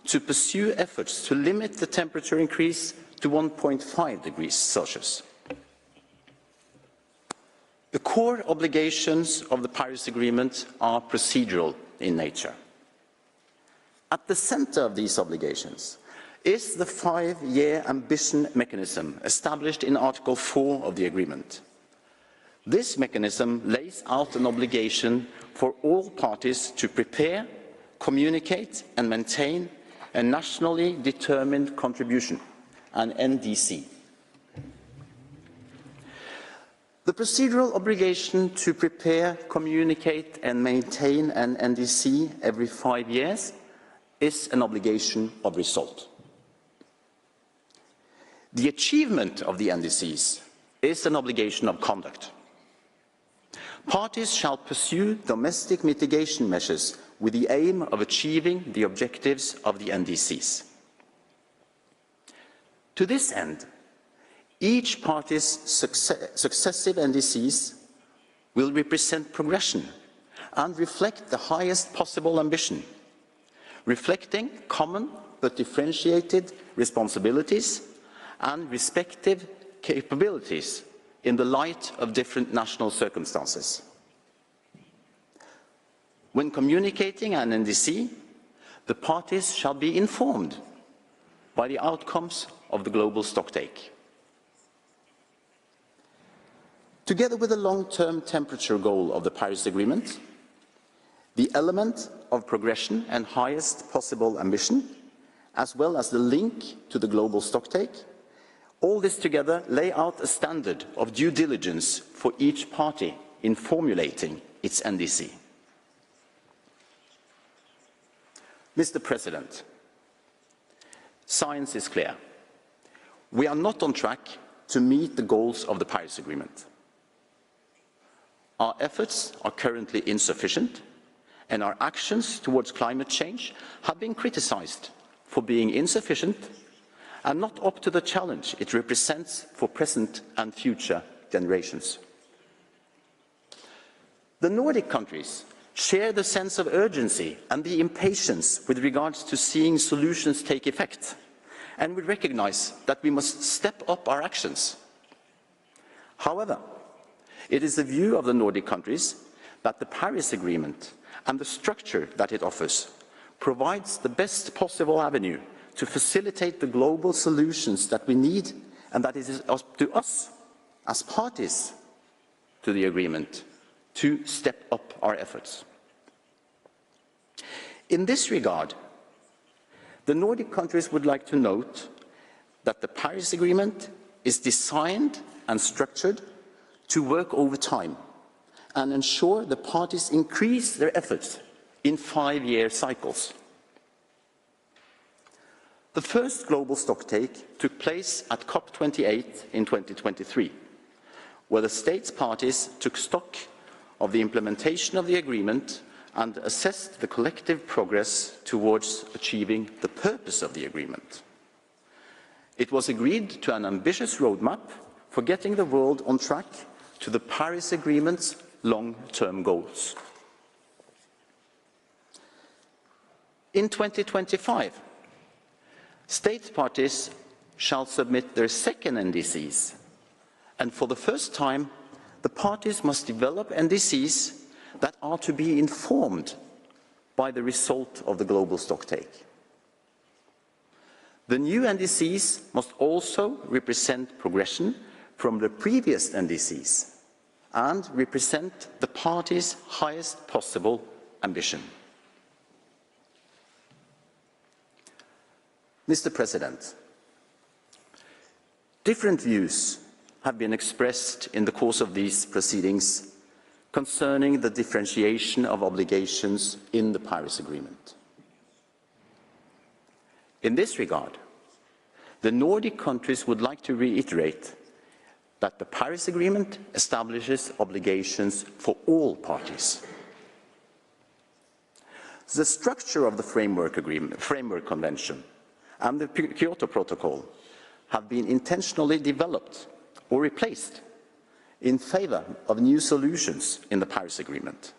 to pursue efforts to limit the temperature increase to 1.5 degrees Celsius. The core obligations of the Paris Agreement are procedural in nature. At the center of these obligations is the 5-year ambition mechanism established in Article 4 of the Agreement. This mechanism lays out an obligation for all parties to prepare, communicate and maintain a nationally determined contribution, an NDC. The procedural obligation to prepare, communicate and maintain an NDC every 5 years is an obligation of result. The achievement of the NDCs is an obligation of conduct. Parties shall pursue domestic mitigation measures with the aim of achieving the objectives of the NDCs. To this end, each party's successive NDCs will represent progression and reflect the highest possible ambition, reflecting common but differentiated responsibilities and respective capabilities in the light of different national circumstances. When communicating an NDC, the parties shall be informed by the outcomes of the global stocktake. Together with the long-term temperature goal of the Paris Agreement, the element of progression and highest possible ambition, as well as the link to the global stocktake, all this together lay out a standard of due diligence for each party in formulating its NDC. Mr. President, science is clear. We are not on track to meet the goals of the Paris Agreement. Our efforts are currently insufficient, and our actions towards climate change have been criticized for being insufficient and not up to the challenge it represents for present and future generations. The Nordic countries share the sense of urgency and the impatience with regards to seeing solutions take effect, and we recognize that we must step up our actions. However, it is the view of the Nordic countries that the Paris Agreement and the structure that it offers provides the best possible avenue to facilitate the global solutions that we need, and that it is up to us, as parties to the agreement, to step up our efforts. In this regard, the Nordic countries would like to note that the Paris Agreement is designed and structured to work over time and ensure the parties increase their efforts in 5-year cycles. The first global stocktake took place at COP28 in 2023, where the states parties took stock of the implementation of the agreement and assessed the collective progress towards achieving the purpose of the agreement. It was agreed to an ambitious roadmap for getting the world on track to the Paris Agreement's long-term goals. In 2025, state parties shall submit their second NDCs, and for the first time, the parties must develop NDCs that are to be informed by the result of the global stocktake. The new NDCs must also represent progression from the previous NDCs and represent the parties' highest possible ambition. Mr. President, different views have been expressed in the course of these proceedings concerning the differentiation of obligations in the Paris Agreement. In this regard, the Nordic countries would like to reiterate that the Paris Agreement establishes obligations for all parties. The structure of the Framework Convention and the Kyoto Protocol have been intentionally developed or replaced in favor of new solutions in the Paris Agreement.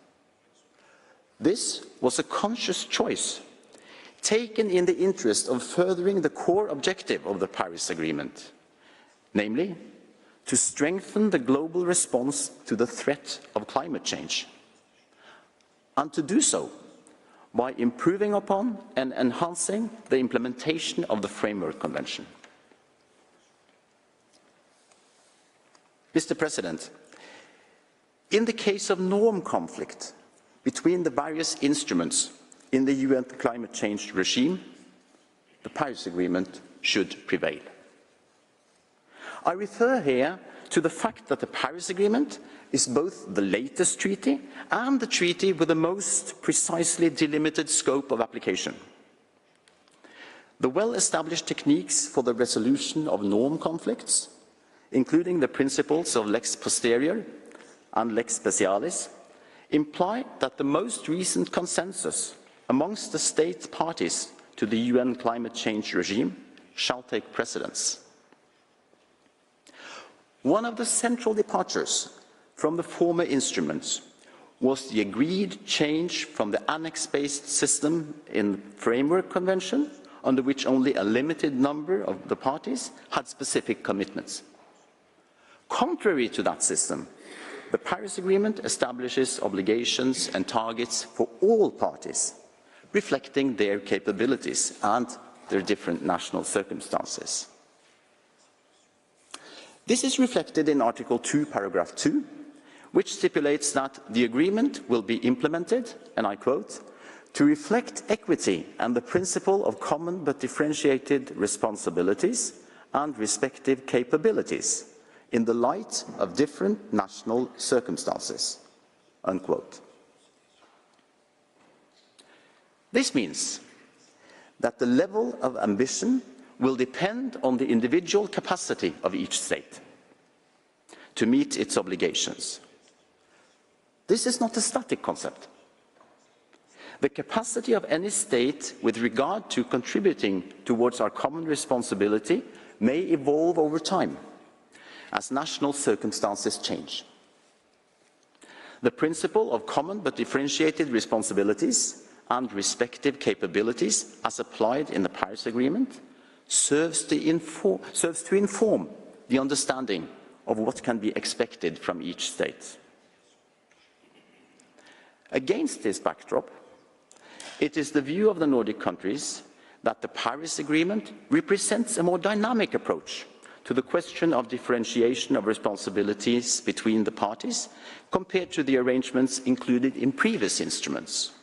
This was a conscious choice taken in the interest of furthering the core objective of the Paris Agreement, namely, to strengthen the global response to the threat of climate change, and to do so by improving upon and enhancing the implementation of the Framework Convention. Mr. President, in the case of norm conflict between the various instruments in the UN climate change regime, the Paris Agreement should prevail. I refer here to the fact that the Paris Agreement is both the latest treaty and the treaty with the most precisely delimited scope of application. The well-established techniques for the resolution of norm conflicts, including the principles of lex posterior and lex specialis, imply that the most recent consensus amongst the state parties to the UN climate change regime shall take precedence. One of the central departures from the former instruments was the agreed change from the annex-based system in the Framework Convention, under which only a limited number of the parties had specific commitments. Contrary to that system, the Paris Agreement establishes obligations and targets for all parties, reflecting their capabilities and their different national circumstances. This is reflected in Article 2, Paragraph 2, which stipulates that the agreement will be implemented, and I quote, to reflect equity and the principle of common but differentiated responsibilities and respective capabilities in the light of different national circumstances, unquote. This means that the level of ambition will depend on the individual capacity of each state to meet its obligations. This is not a static concept. The capacity of any state with regard to contributing towards our common responsibility may evolve over time as national circumstances change. The principle of common but differentiated responsibilities and respective capabilities as applied in the Paris Agreement serves to inform the understanding of what can be expected from each state. Against this backdrop, It is the view of the Nordic countries that the Paris Agreement represents a more dynamic approach to the question of differentiation of responsibilities between the parties compared to the arrangements included in previous instruments.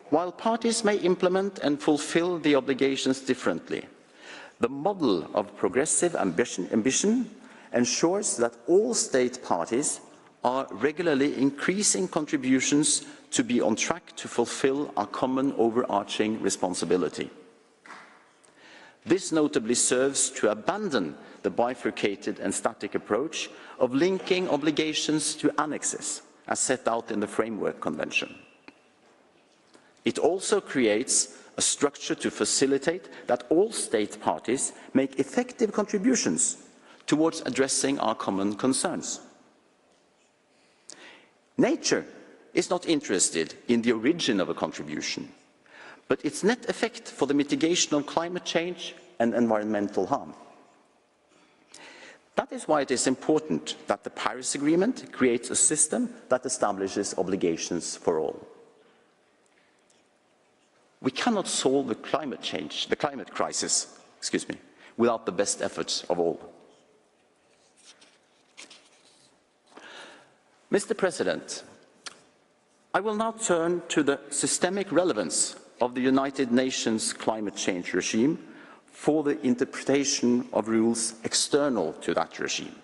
While parties may implement and fulfill the obligations differently, the model of progressive ambition ensures that all state parties are regularly increasing contributions to be on track to fulfill our common overarching responsibility. This notably serves to abandon the bifurcated and static approach of linking obligations to annexes, as set out in the Framework Convention. It also creates a structure to facilitate that all state parties make effective contributions towards addressing our common concerns. Nature is not interested in the origin of a contribution, but its net effect for the mitigation of climate change and environmental harm. That is why it is important that the Paris Agreement creates a system that establishes obligations for all. We cannot solve the climate crisis, without the best efforts of all. Mr. President, I will now turn to the systemic relevance of the United Nations climate change regime for the interpretation of rules external to that regime.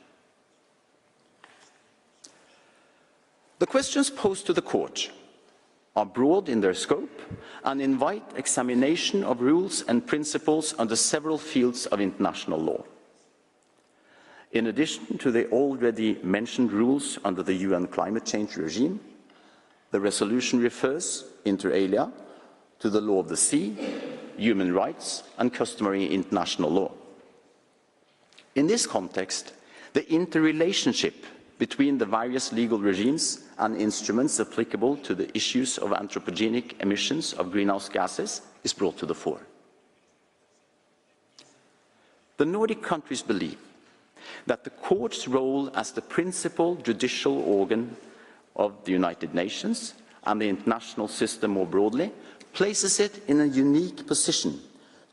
The questions posed to the Court are broad in their scope and invite examination of rules and principles under several fields of international law. In addition to the already mentioned rules under the UN climate change regime, the resolution refers, inter alia, to the law of the sea, human rights, and customary international law. In this context, the interrelationship between the various legal regimes and instruments applicable to the issues of anthropogenic emissions of greenhouse gases is brought to the fore. The Nordic countries believe that the Court's role as the principal judicial organ of the United Nations and the international system more broadly places it in a unique position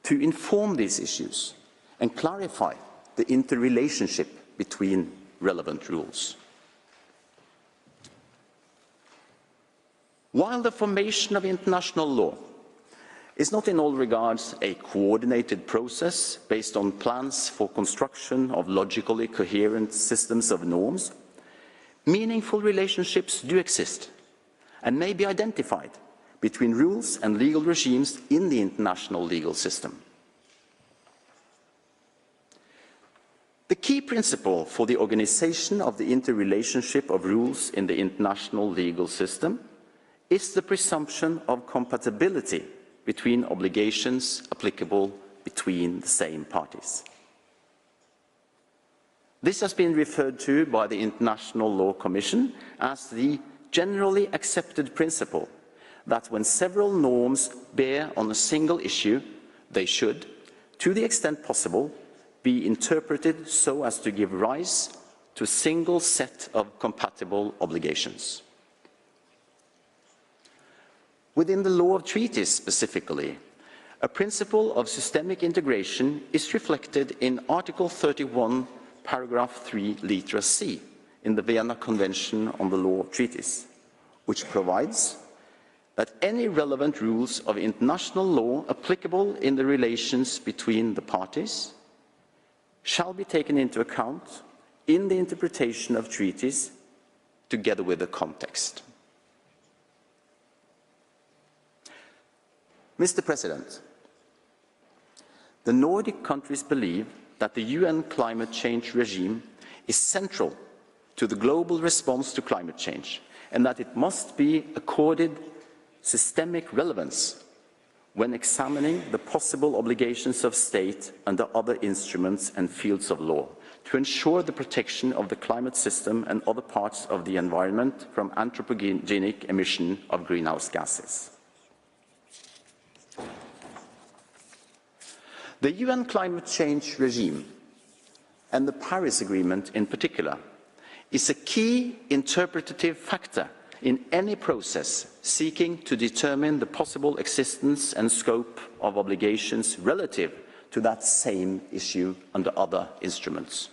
to inform these issues and clarify the interrelationship between relevant rules. While the formation of international law is not in all regards a coordinated process based on plans for construction of logically coherent systems of norms, meaningful relationships do exist and may be identified between rules and legal regimes in the international legal system. The key principle for the organization of the interrelationship of rules in the international legal system is the presumption of compatibility between obligations applicable between the same parties. This has been referred to by the International Law Commission as the generally accepted principle that when several norms bear on a single issue, they should, to the extent possible, be interpreted so as to give rise to a single set of compatible obligations. Within the law of treaties specifically, a principle of systemic integration is reflected in Article 31, paragraph 3, litera C, in the Vienna Convention on the Law of Treaties, which provides that any relevant rules of international law applicable in the relations between the parties shall be taken into account in the interpretation of treaties together with the context. Mr. President, the Nordic countries believe that the UN climate change regime is central to the global response to climate change and that it must be accorded systemic relevance when examining the possible obligations of state under other instruments and fields of law to ensure the protection of the climate system and other parts of the environment from anthropogenic emission of greenhouse gases. The UN climate change regime, and the Paris Agreement in particular, is a key interpretative factor in any process seeking to determine the possible existence and scope of obligations relative to that same issue under other instruments.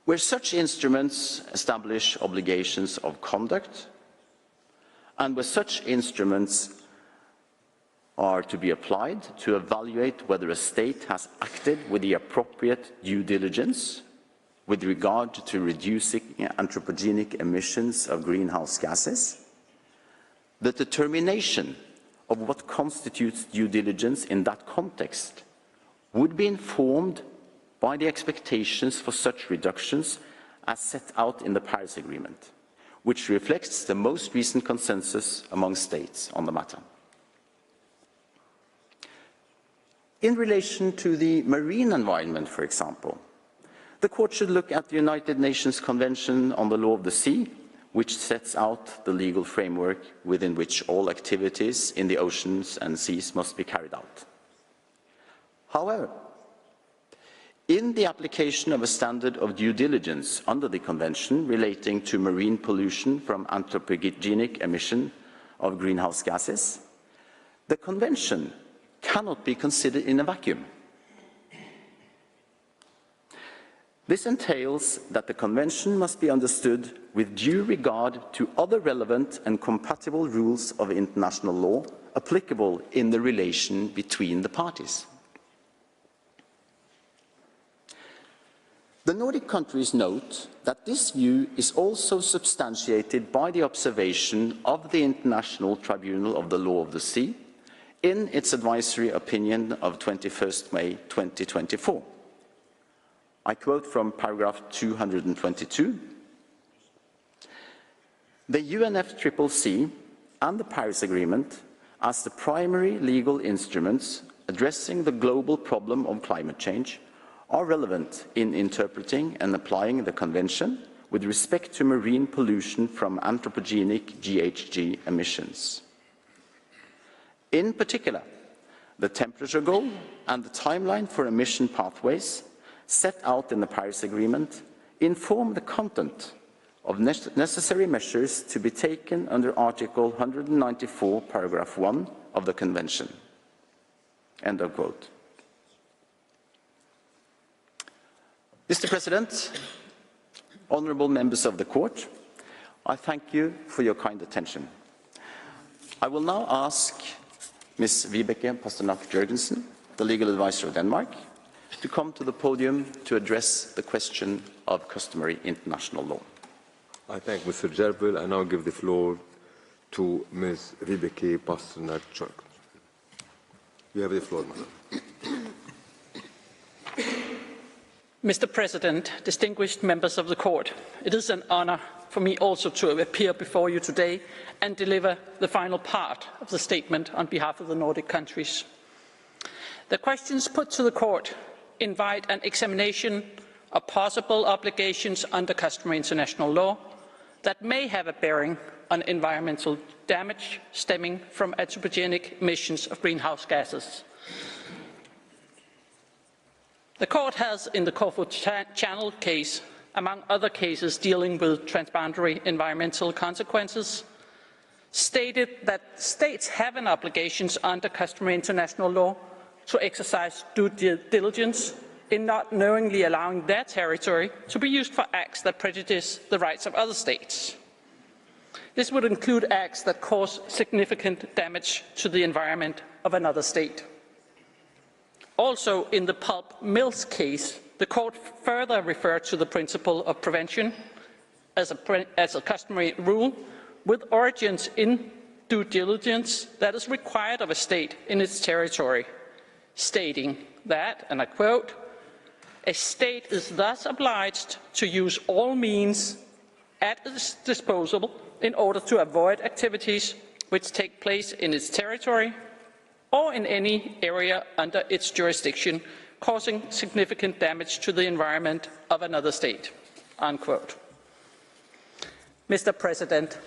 Where such instruments establish obligations of conduct, and where such instruments are to be applied to evaluate whether a state has acted with the appropriate due diligence with regard to reducing anthropogenic emissions of greenhouse gases, the determination of what constitutes due diligence in that context would be informed by the expectations for such reductions as set out in the Paris Agreement, which reflects the most recent consensus among states on the matter. In relation to the marine environment, for example, the Court should look at the United Nations Convention on the Law of the Sea, which sets out the legal framework within which all activities in the oceans and seas must be carried out. However, in the application of a standard of due diligence under the Convention relating to marine pollution from anthropogenic emission of greenhouse gases, the Convention cannot be considered in a vacuum. This entails that the Convention must be understood with due regard to other relevant and compatible rules of international law applicable in the relation between the parties. The Nordic countries note that this view is also substantiated by the observation of the International Tribunal of the Law of the Sea in its advisory opinion of 21st May 2024. I quote from paragraph 222. The UNFCCC and the Paris Agreement, as the primary legal instruments addressing the global problem of climate change, are relevant in interpreting and applying the Convention with respect to marine pollution from anthropogenic GHG emissions. In particular, the temperature goal and the timeline for emission pathways set out in the Paris Agreement inform the content of necessary measures to be taken under Article 194, paragraph 1 of the Convention. End of quote. Mr. President, honourable members of the Court, I thank you for your kind attention. I will now ask Ms. Vibeke Pasternak-Jørgensen, the legal advisor of Denmark, to come to the podium to address the question of customary international law. I thank Mr. Jerbil. I now give the floor to Ms. Vibeke Pasternak-Jørgensen. You have the floor, madam. Mr. President, distinguished members of the Court, it is an honour for me also to appear before you today and deliver the final part of the statement on behalf of the Nordic countries. The questions put to the Court invite an examination of possible obligations under customary international law that may have a bearing on environmental damage stemming from anthropogenic emissions of greenhouse gases. The Court has, in the Corfu Channel case, among other cases dealing with transboundary environmental consequences, stated that states have an obligation under customary international law to exercise due diligence in not knowingly allowing their territory to be used for acts that prejudice the rights of other states. This would include acts that cause significant damage to the environment of another state. Also, in the pulp mills case, the Court further referred to the principle of prevention as a customary rule with origins in due diligence that is required of a state in its territory, stating that, and I quote, "A state is thus obliged to use all means at its disposal in order to avoid activities which take place in its territory or in any area under its jurisdiction, causing significant damage to the environment of another state." Unquote. Mr. President,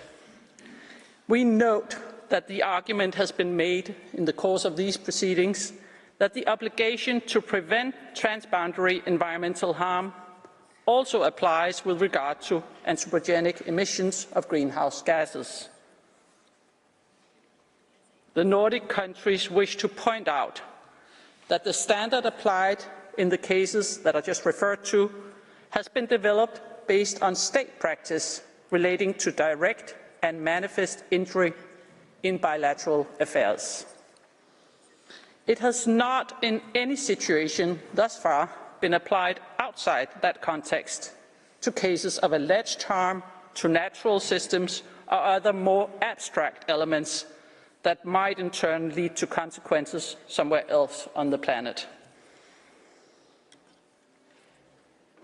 we note that the argument has been made in the course of these proceedings that the obligation to prevent transboundary environmental harm also applies with regard to anthropogenic emissions of greenhouse gases. The Nordic countries wish to point out that the standard applied in the cases that I just referred to has been developed based on state practice relating to direct and manifest injury in bilateral affairs. It has not in any situation thus far been applied outside that context to cases of alleged harm to natural systems or other more abstract elements that might in turn lead to consequences somewhere else on the planet.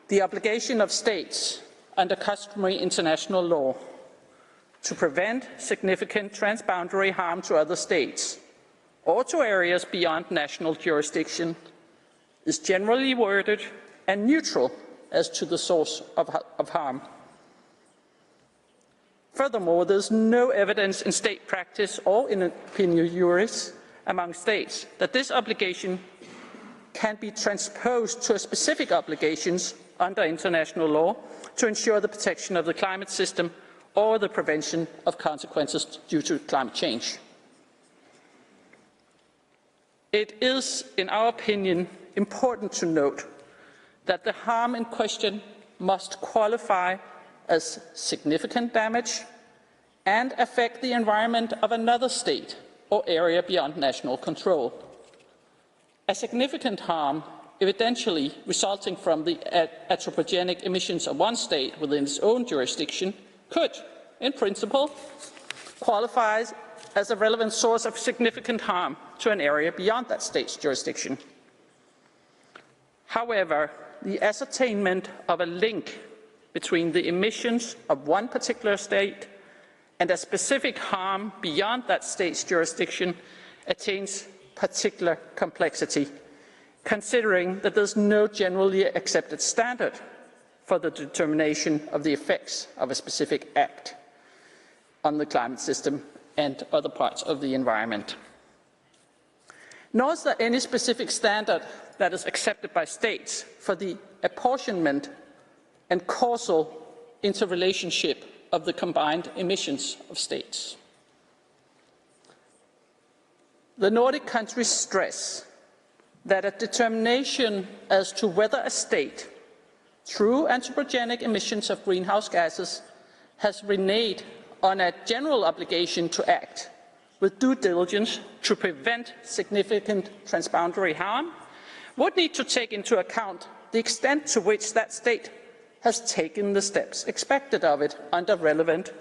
The obligation of states under customary international law to prevent significant transboundary harm to other states or to areas beyond national jurisdiction is generally worded and neutral as to the source of harm. Furthermore, there is no evidence in state practice or in opinio juris among states that this obligation can be transposed to specific obligations under international law to ensure the protection of the climate system or the prevention of consequences due to climate change. It is, in our opinion, important to note that the harm in question must qualify as significant damage and affect the environment of another state or area beyond national control. A significant harm, evidentially resulting from the anthropogenic emissions of one state within its own jurisdiction, could, in principle, qualify as a relevant source of significant harm to an area beyond that state's jurisdiction. However, the ascertainment of a link between the emissions of one particular state and a specific harm beyond that state's jurisdiction attains particular complexity, considering that there is no generally accepted standard for the determination of the effects of a specific act on the climate system and other parts of the environment. Nor is there any specific standard that is accepted by states for the apportionment and causal interrelationship of the combined emissions of states. The Nordic countries stress that a determination as to whether a state, through anthropogenic emissions of greenhouse gases, has reneged on a general obligation to act with due diligence to prevent significant transboundary harm would need to take into account the extent to which that state has taken the steps expected of it under relevant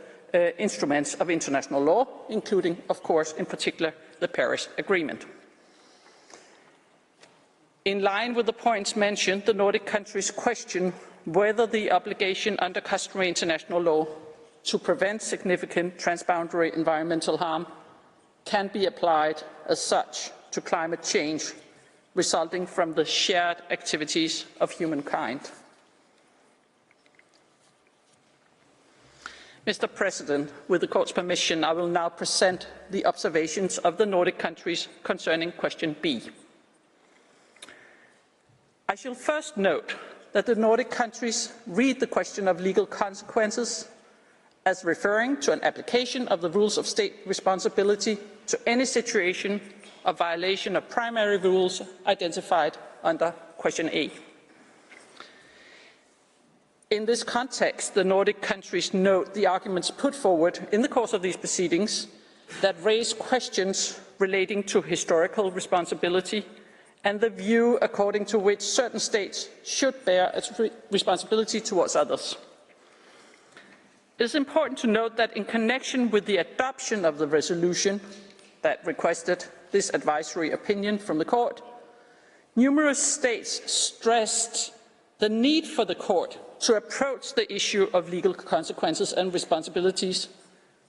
instruments of international law, including, of course, in particular, the Paris Agreement. In line with the points mentioned, the Nordic countries question whether the obligation under customary international law to prevent significant transboundary environmental harm can be applied as such to climate change resulting from the shared activities of humankind. Mr. President, with the Court's permission, I will now present the observations of the Nordic countries concerning question B. I shall first note that the Nordic countries read the question of legal consequences as referring to an application of the rules of state responsibility to any situation of violation of primary rules identified under question A. In this context, the Nordic countries note the arguments put forward in the course of these proceedings that raise questions relating to historical responsibility and the view according to which certain states should bear a responsibility towards others. It is important to note that in connection with the adoption of the resolution that requested this advisory opinion from the Court, numerous states stressed the need for the Court to approach the issue of legal consequences and responsibilities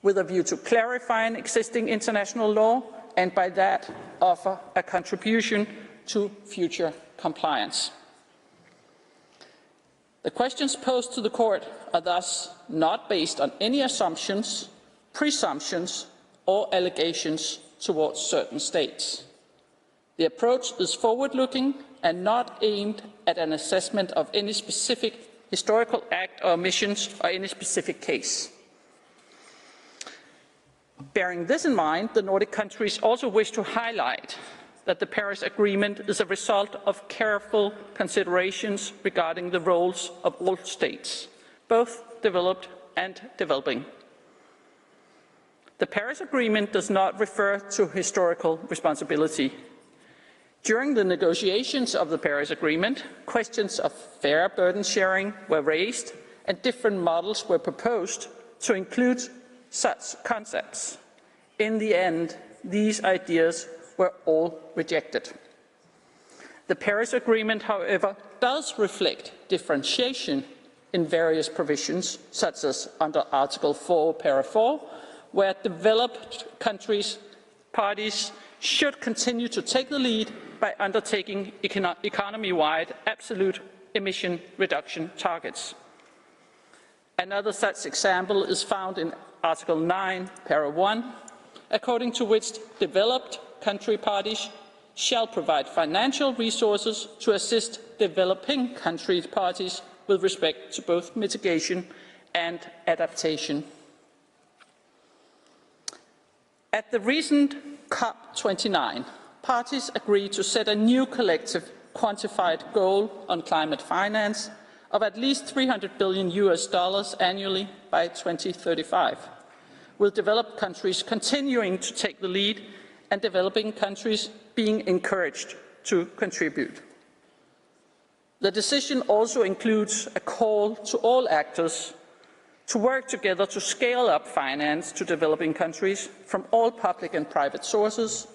with a view to clarifying existing international law and by that offer a contribution to future compliance. The questions posed to the Court are thus not based on any assumptions, presumptions or allegations towards certain states. The approach is forward-looking and not aimed at an assessment of any specific historical act or omissions or any specific case. Bearing this in mind, the Nordic countries also wish to highlight that the Paris Agreement is a result of careful considerations regarding the roles of all states, both developed and developing. The Paris Agreement does not refer to historical responsibility. During the negotiations of the Paris Agreement, questions of fair burden sharing were raised and different models were proposed to include such concepts. In the end, these ideas were all rejected. The Paris Agreement, however, does reflect differentiation in various provisions, such as under Article 4, Para 4, where developed countries, parties, should continue to take the lead by undertaking economy-wide absolute emission reduction targets. Another such example is found in Article 9, Para 1, according to which developed country parties shall provide financial resources to assist developing country parties with respect to both mitigation and adaptation. At the recent COP29, parties agreed to set a new collective quantified goal on climate finance of at least $300 billion annually by 2035, with developed countries continuing to take the lead and developing countries being encouraged to contribute. The decision also includes a call to all actors to work together to scale up finance to developing countries from all public and private sources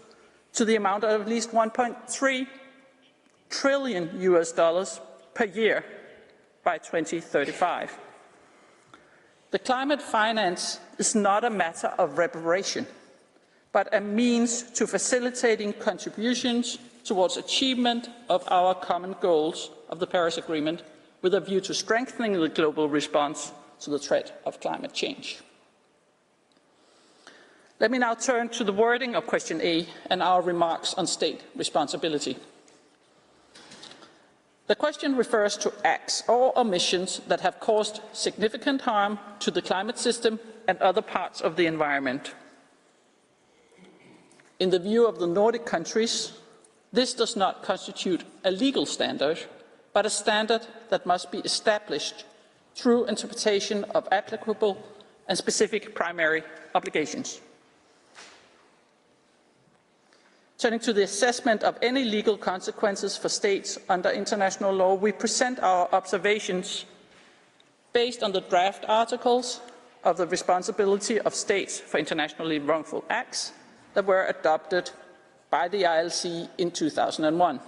to the amount of at least $1.3 trillion per year by 2035. The climate finance is not a matter of reparation, but a means to facilitating contributions towards achievement of our common goals of the Paris Agreement with a view to strengthening the global response to the threat of climate change. Let me now turn to the wording of question A and our remarks on state responsibility. The question refers to acts or omissions that have caused significant harm to the climate system and other parts of the environment. In the view of the Nordic countries, this does not constitute a legal standard, but a standard that must be established through interpretation of applicable and specific primary obligations. Turning to the assessment of any legal consequences for states under international law, we present our observations based on the draft articles of the responsibility of states for internationally wrongful acts that were adopted by the ILC in 2001.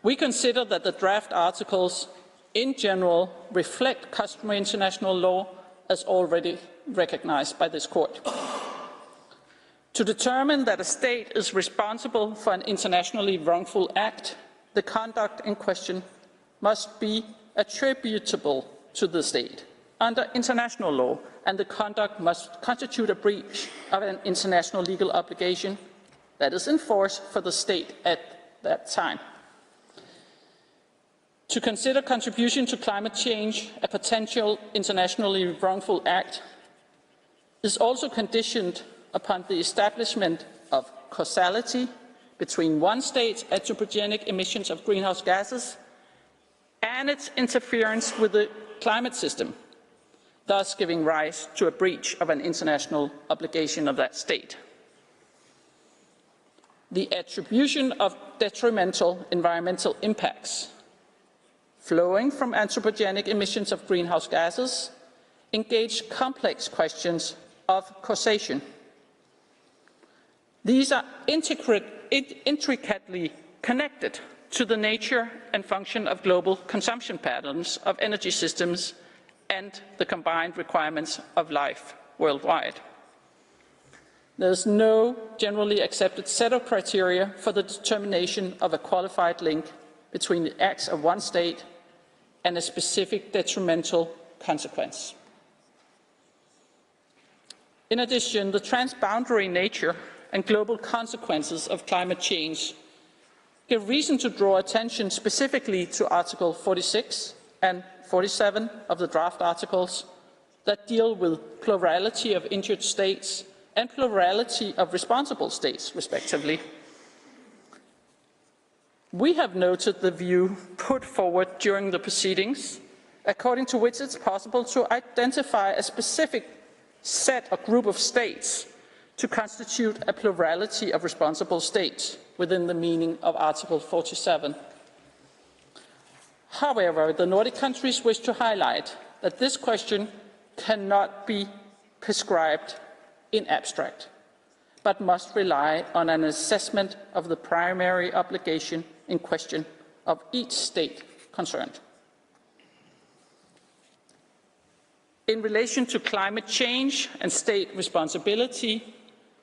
We consider that the draft articles in general reflect customary international law as already recognized by this court. To determine that a state is responsible for an internationally wrongful act, the conduct in question must be attributable to the state under international law, and the conduct must constitute a breach of an international legal obligation that is in force for the state at that time. To consider contribution to climate change a potential internationally wrongful act is also conditioned upon the establishment of causality between one state's anthropogenic emissions of greenhouse gases and its interference with the climate system, thus giving rise to a breach of an international obligation of that state. The attribution of detrimental environmental impacts flowing from anthropogenic emissions of greenhouse gases engage complex questions of causation. These are intricately connected to the nature and function of global consumption patterns of energy systems and the combined requirements of life worldwide. There is no generally accepted set of criteria for the determination of a qualified link between the acts of one state and a specific detrimental consequence. In addition, the transboundary nature and global consequences of climate change give reason to draw attention specifically to Article 46 and 47 of the draft articles that deal with plurality of injured states and plurality of responsible states, respectively. We have noted the view put forward during the proceedings, according to which it's possible to identify a specific set or group of states to constitute a plurality of responsible states within the meaning of Article 47. However, the Nordic countries wish to highlight that this question cannot be prescribed in abstract, but must rely on an assessment of the primary obligation in question of each state concerned. In relation to climate change and state responsibility,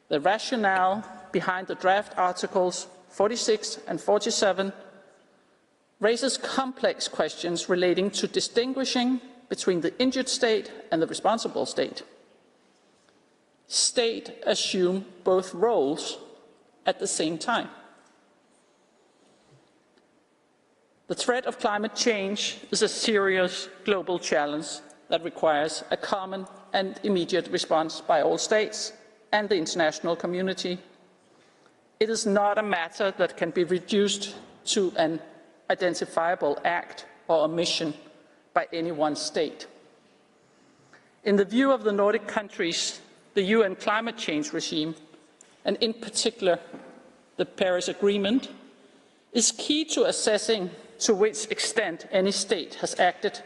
the rationale behind the draft articles 46 and 47 raises complex questions relating to distinguishing between the injured state and the responsible state. States assume both roles at the same time. The threat of climate change is a serious global challenge that requires a common and immediate response by all states and the international community. It is not a matter that can be reduced to an identifiable act or omission by any one state. In the view of the Nordic countries, the UN climate change regime, and in particular the Paris Agreement, is key to assessing to which extent any state has acted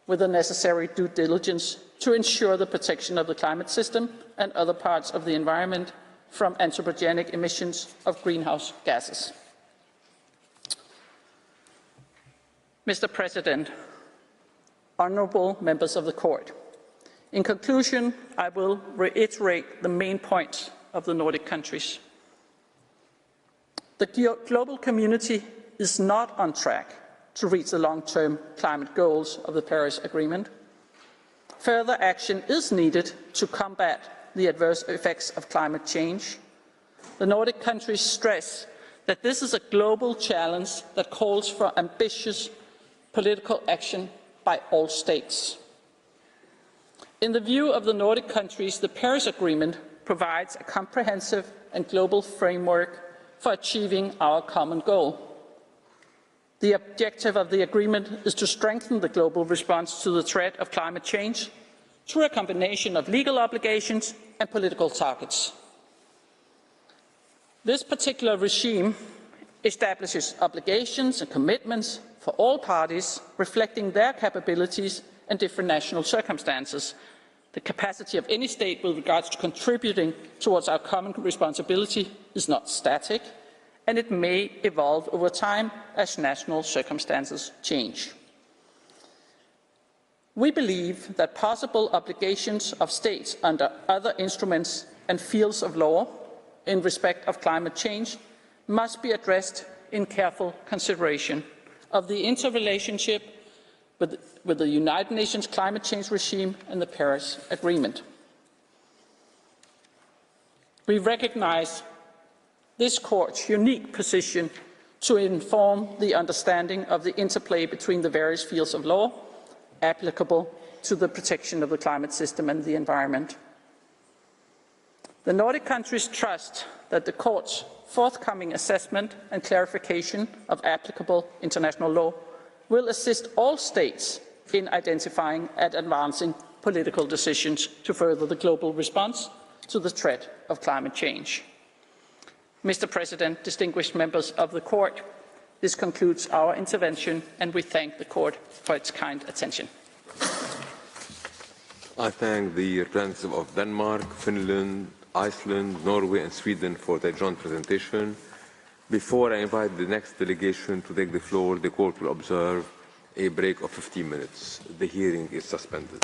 with the necessary due diligence to ensure the protection of the climate system and other parts of the environment from anthropogenic emissions of greenhouse gases. Mr. President, honourable members of the Court, in conclusion, I will reiterate the main points of the Nordic countries. The global community is not on track to reach the long-term climate goals of the Paris Agreement. Further action is needed to combat the adverse effects of climate change. The Nordic countries stress that this is a global challenge that calls for ambitious political action by all states. In the view of the Nordic countries, the Paris Agreement provides a comprehensive and global framework for achieving our common goal. The objective of the agreement is to strengthen the global response to the threat of climate change through a combination of legal obligations and political targets. This particular regime establishes obligations and commitments for all parties, reflecting their capabilities and different national circumstances. The capacity of any state with regards to contributing towards our common responsibility is not static, and it may evolve over time as national circumstances change. We believe that possible obligations of states under other instruments and fields of law in respect of climate change must be addressed in careful consideration of the interrelationship with the United Nations climate change regime and the Paris Agreement. We recognize this Court's unique position to inform the understanding of the interplay between the various fields of law applicable to the protection of the climate system and the environment. The Nordic countries trust that the Court's forthcoming assessment and clarification of applicable international law will assist all states in identifying and advancing political decisions to further the global response to the threat of climate change. Mr. President, distinguished members of the Court, this concludes our intervention, and we thank the Court for its kind attention. I thank the representatives of Denmark, Finland, Iceland, Norway and Sweden for their joint presentation. Before I invite the next delegation to take the floor, the Court will observe a break of 15 minutes. The hearing is suspended.